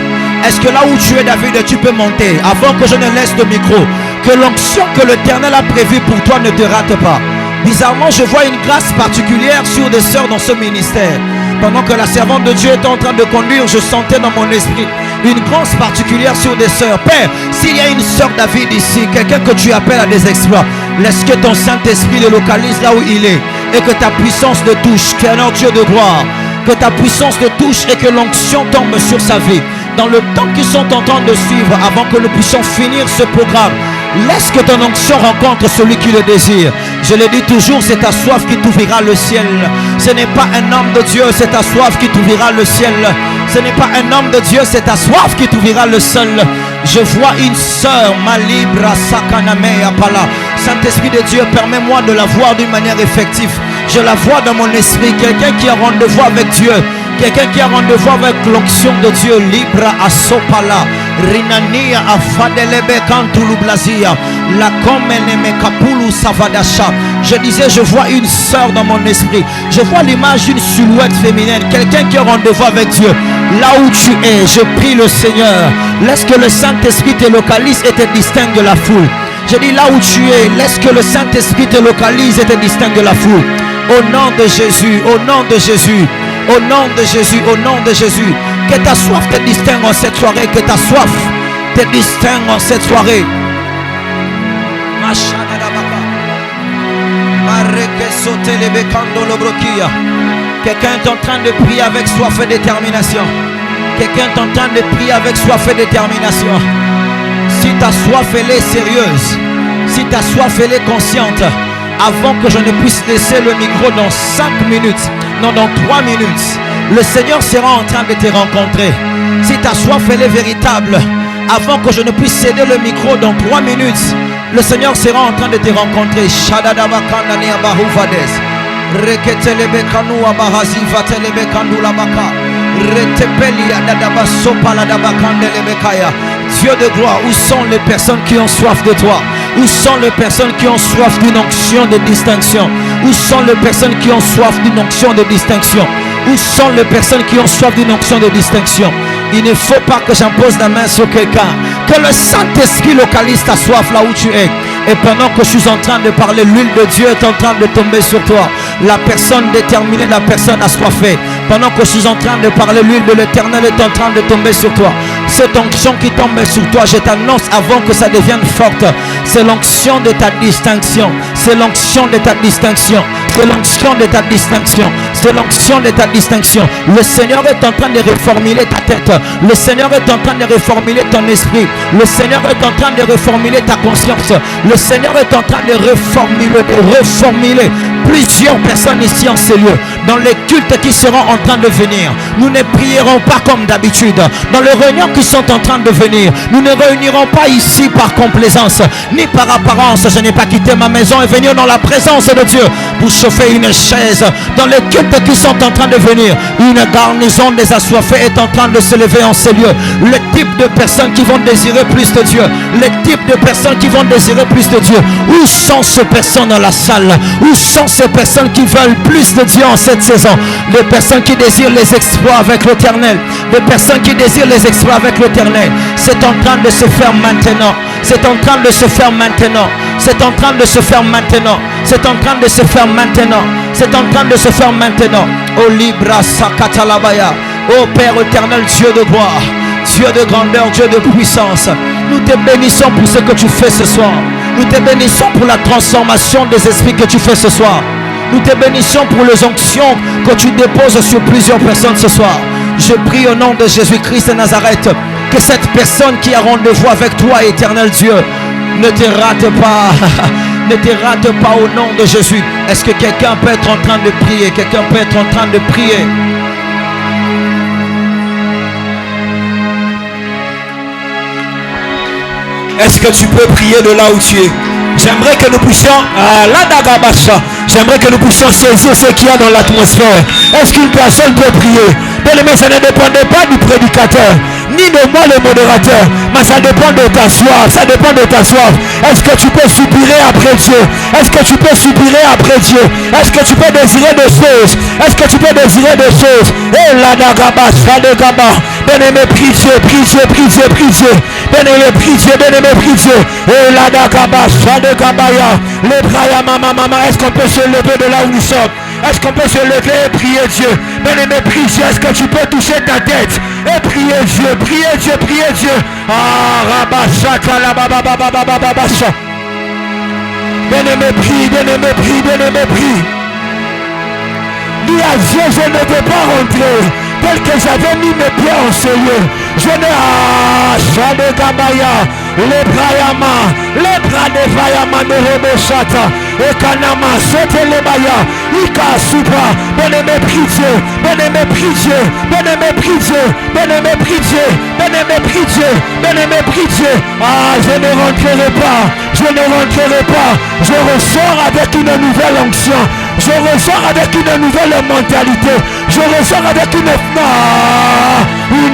Speaker 2: Est-ce que là où tu es, David, tu peux monter avant que je ne laisse le micro? Que l'onction que l'Éternel a prévue pour toi ne te rate pas. Bizarrement, je vois une grâce particulière sur des sœurs dans ce ministère. Pendant que la servante de Dieu était en train de conduire, je sentais dans mon esprit une grâce particulière sur des sœurs. Père, s'il y a une sœur David ici, quelqu'un que tu appelles à des exploits, laisse que ton Saint-Esprit le localise là où il est et que ta puissance le touche, qu'un Dieu de gloire, que ta puissance le touche et que l'onction tombe sur sa vie. Dans le temps qu'ils sont en train de suivre, avant que nous puissions finir ce programme, laisse que ton onction rencontre celui qui le désire. Je le dis toujours, c'est ta soif qui t'ouvrira le ciel. Ce n'est pas un homme de Dieu, c'est ta soif qui t'ouvrira le ciel. Ce n'est pas un homme de Dieu, c'est ta soif qui t'ouvrira le ciel. Je vois une sœur, Malibra Sakanamea Pala. Saint-Esprit de Dieu, permets-moi de la voir d'une manière effective. Je la vois dans mon esprit, quelqu'un qui a rendez-vous avec Dieu. Quelqu'un qui a rendez-vous avec l'onction de Dieu. Libra Asopala. Rinania Afadelebe Kantulu Blazia. La Comeneme Kapulu Savadasha. Je disais, je vois une sœur dans mon esprit. Je vois l'image d'une silhouette féminine. Quelqu'un qui a rendez-vous avec Dieu. Là où tu es, je prie le Seigneur. Laisse que le Saint-Esprit te localise et te distingue de la foule. Je dis là où tu es, laisse que le Saint-Esprit te localise et te distingue de la foule. Au nom de Jésus, au nom de Jésus. Au nom de Jésus, au nom de Jésus, que ta soif te distingue en cette soirée, que ta soif te distingue en cette soirée. Quelqu'un est en train de prier avec soif et détermination. Quelqu'un est en train de prier avec soif et détermination. Si ta soif elle est sérieuse, si ta soif elle est consciente, avant que je ne puisse laisser le micro dans 5 minutes, non, dans 3 minutes, le Seigneur sera en train de te rencontrer. Si ta soif elle est véritable, avant que je ne puisse céder le micro dans 3 minutes, le Seigneur sera en train de te rencontrer. Dieu de gloire, où sont les personnes qui ont soif de toi? Où sont les personnes qui ont soif d'une onction de distinction? Où sont les personnes qui ont soif d'une onction de distinction? Où sont les personnes qui ont soif d'une onction de distinction? Il ne faut pas que j'impose la main sur quelqu'un. Que le Saint-Esprit localise ta soif là où tu es. Et pendant que je suis en train de parler, l'huile de Dieu est en train de tomber sur toi. La personne déterminée, la personne assoiffée. Pendant que je suis en train de parler, l'huile de l'Éternel est en train de tomber sur toi. Cette onction qui tombe sur toi, je t'annonce avant que ça devienne forte. C'est l'onction de ta distinction. C'est l'onction de ta distinction. C'est l'onction de ta distinction. C'est l'onction de ta distinction. Le Seigneur est en train de reformuler ta tête. Le Seigneur est en train de reformuler ton esprit. Le Seigneur est en train de reformuler ta conscience. Le Seigneur est en train de reformuler plusieurs personnes ici en ces lieux. Dans les cultes qui seront en train de venir, nous ne prierons pas comme d'habitude. Dans les réunions qui sont en train de venir, nous ne réunirons pas ici par complaisance, ni par apparence. Je n'ai pas quitté ma maison et venu dans la présence de Dieu pour chauffer une chaise. Dans les cultes qui sont en train de venir, une garnison des assoiffés est en train de se lever en ces lieux. Le type de personnes qui vont désirer plus de Dieu. Les types de personnes qui vont désirer plus de Dieu. Où sont ces personnes dans la salle? Où sont ces personnes qui veulent plus de Dieu en cette saison? Des personnes qui désirent les exploits avec l'Éternel. Des personnes qui désirent les exploits avec l'Éternel. C'est en train de se faire maintenant. C'est en train de se faire maintenant. C'est en train de se faire maintenant. C'est en train de se faire maintenant. C'est en train de se faire maintenant. Oh Libra Sakatalabaya. Oh Père éternel, Dieu de gloire, Dieu de grandeur, Dieu de puissance, nous te bénissons pour ce que tu fais ce soir. Nous te bénissons pour la transformation des esprits que tu fais ce soir. Nous te bénissons pour les onctions que tu déposes sur plusieurs personnes ce soir. Je prie au nom de Jésus-Christ de Nazareth que cette personne qui a rendez-vous avec toi, éternel Dieu, ne te rate pas. Ne te rate pas au nom de Jésus. Est-ce que quelqu'un peut être en train de prier? Quelqu'un peut être en train de prier?
Speaker 1: Est-ce que tu peux prier de là où tu es? J'aimerais que nous puissions j'aimerais que nous puissions saisir ce qu'il y a dans l'atmosphère. Est-ce qu'une personne peut prier? Bien aimé, ça ne dépendait pas du prédicateur, ni de moi le modérateur, mais ça dépend de ta soif. Ça dépend de ta soif. Est-ce que tu peux soupirer après Dieu? Est-ce que tu peux soupirer après Dieu? Est-ce que tu peux désirer des choses? Est-ce que tu peux désirer des choses? Et la dagaba, ça dagaba. Bien aimé, prie Dieu, prie Dieu, prie Dieu, prie Dieu. Bien aimé, prie Dieu, bien aimé, prie Dieu. Et la dagaba, ça dagaba. Les bras, maman, est-ce qu'on peut se lever de là où nous sommes? Est-ce qu'on peut se lever et prier Dieu? Bien-aimé, prie Dieu. Est-ce que tu peux toucher ta tête et prier Dieu? Prier Dieu, prier Dieu. Ah, rabachaka, la babababababababasha. Bien-aimé, prie, bien-aimé, prie, bien-aimé, prie. Dis à Dieu, je ne veux pas rentrer tel que j'avais mis mes pieds en ce lieu. Je n'ai pas de Gabaya, les Brayama, les bras de Vayama de Rebochata, et Kanama, Sote le Baya, Ika Supa, bien-aimé prie Dieu, bien-aimé prie Dieu, bien-aimé prie Dieu, bien-aimé prie Dieu, bien-aimé prie Dieu, bien-aimé prie Dieu. Ah, je ne rentrerai pas, je ne rentrerai pas, je ressors avec une nouvelle onction. Je ressors avec une nouvelle mentalité. Je ressors avec une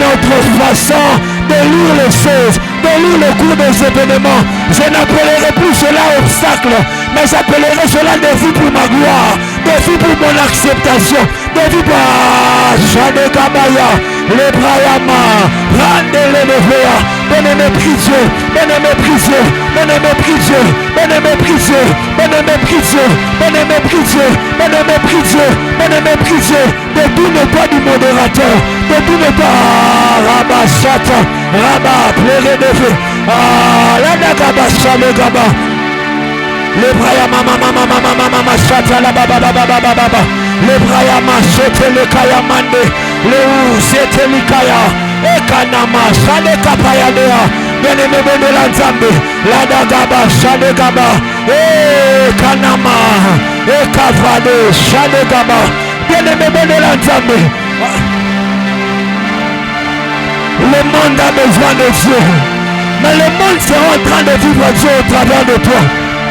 Speaker 1: autre façon de lire les choses, de lire le cours des événements. Je n'appellerai plus cela obstacle, mais j'appellerai cela défi pour ma gloire, défi pour mon acceptation, défi pour Shane Kabaya, les Brayama, Randele Nevea, bien-aimé prie Dieu, bien-aimé prie Dieu, bien-aimé prie Dieu, bien-aimé prie Dieu, bien-aimé prie Dieu, bien-aimé prie Dieu, bien-aimé prie Dieu, bien-aimé prie Dieu, détourne pas du modérateur, détourne pas, Rabashata, Rabba, pleurez de feu, la Nagabasha, le Gaba, le Brayama, mama, Chata, la baba, le Brayama, c'était le Kayamande, le ou, c'était le Kaya, et Kanama, Chale Kapayadea, bien-aimé de la Nzambe, la Nagaba, Chale Gaba, et Kanama, et Kavade, Chale Gaba, bien-aimé de la Nzambe. Le monde a besoin de Dieu, mais le monde sera en train de vivre Dieu au travers de toi.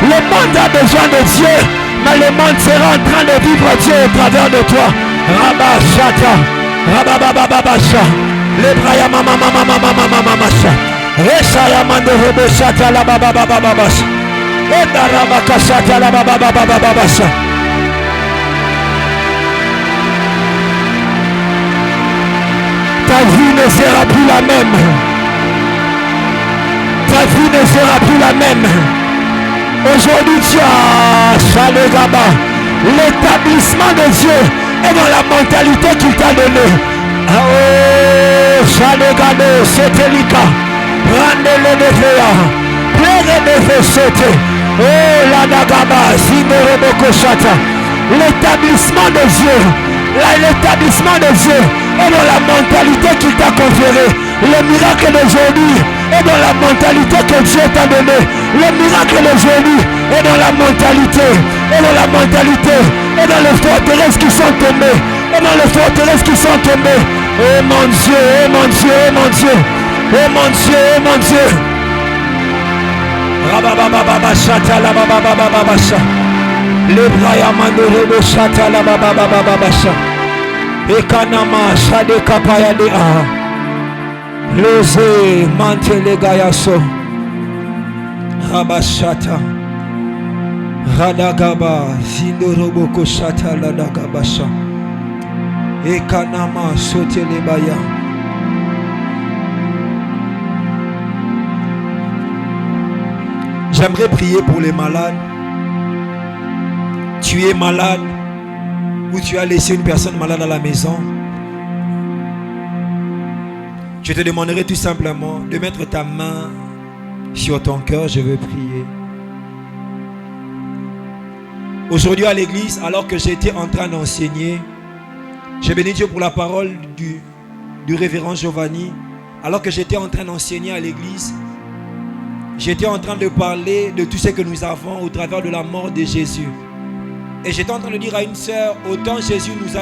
Speaker 1: Le monde a besoin de Dieu, mais le monde sera en train de vivre Dieu au travers de toi. Rabashata, Rababababasha, le Braya mama. Ta vie ne sera plus la même. Ta vie ne sera plus la même. Aujourd'hui, tu as Chalegaba. L'établissement de Dieu est dans la mentalité qu'il t'a donnée. Oh, Chalegado, c'était l'Ika. Rendez-le de Féa. Plaignez de Féchote. Oh, la Dagaba, Zimeroboko Chata. L'établissement de Dieu. L'établissement de Dieu est dans la mentalité qu'il t'a conférée. Le miracle d'aujourd'hui est dans la mentalité que Dieu t'a donnée. Le miracle d'aujourd'hui est dans la mentalité. Et dans la mentalité. Et dans les forteresses qui sont tombées. Et dans les forteresses qui sont tombées. Oh mon Dieu, oh mon Dieu, oh mon Dieu. Oh mon Dieu, oh mon Dieu. Rabababa chata la bababa chata. Le brayamando rebo chata la bababa chata. Ekanama shade kapaya de a. Lose mantele gayaso. Rabashata. Radagaba zindoroboko shata la dagabasha. Ekanama sotele baya. J'aimerais prier pour les malades. Tu es malade ou tu as laissé une personne malade à la maison. Je te demanderai tout simplement de mettre ta main sur ton cœur. Je veux prier. Aujourd'hui à l'église, alors que j'étais en train d'enseigner, j'ai béni Dieu pour la parole du révérend Giovanni. Alors que j'étais en train d'enseigner à l'église, j'étais en train de parler de tout ce que nous avons au travers de la mort de Jésus. Et j'étais en train de dire à une sœur, autant Jésus nous a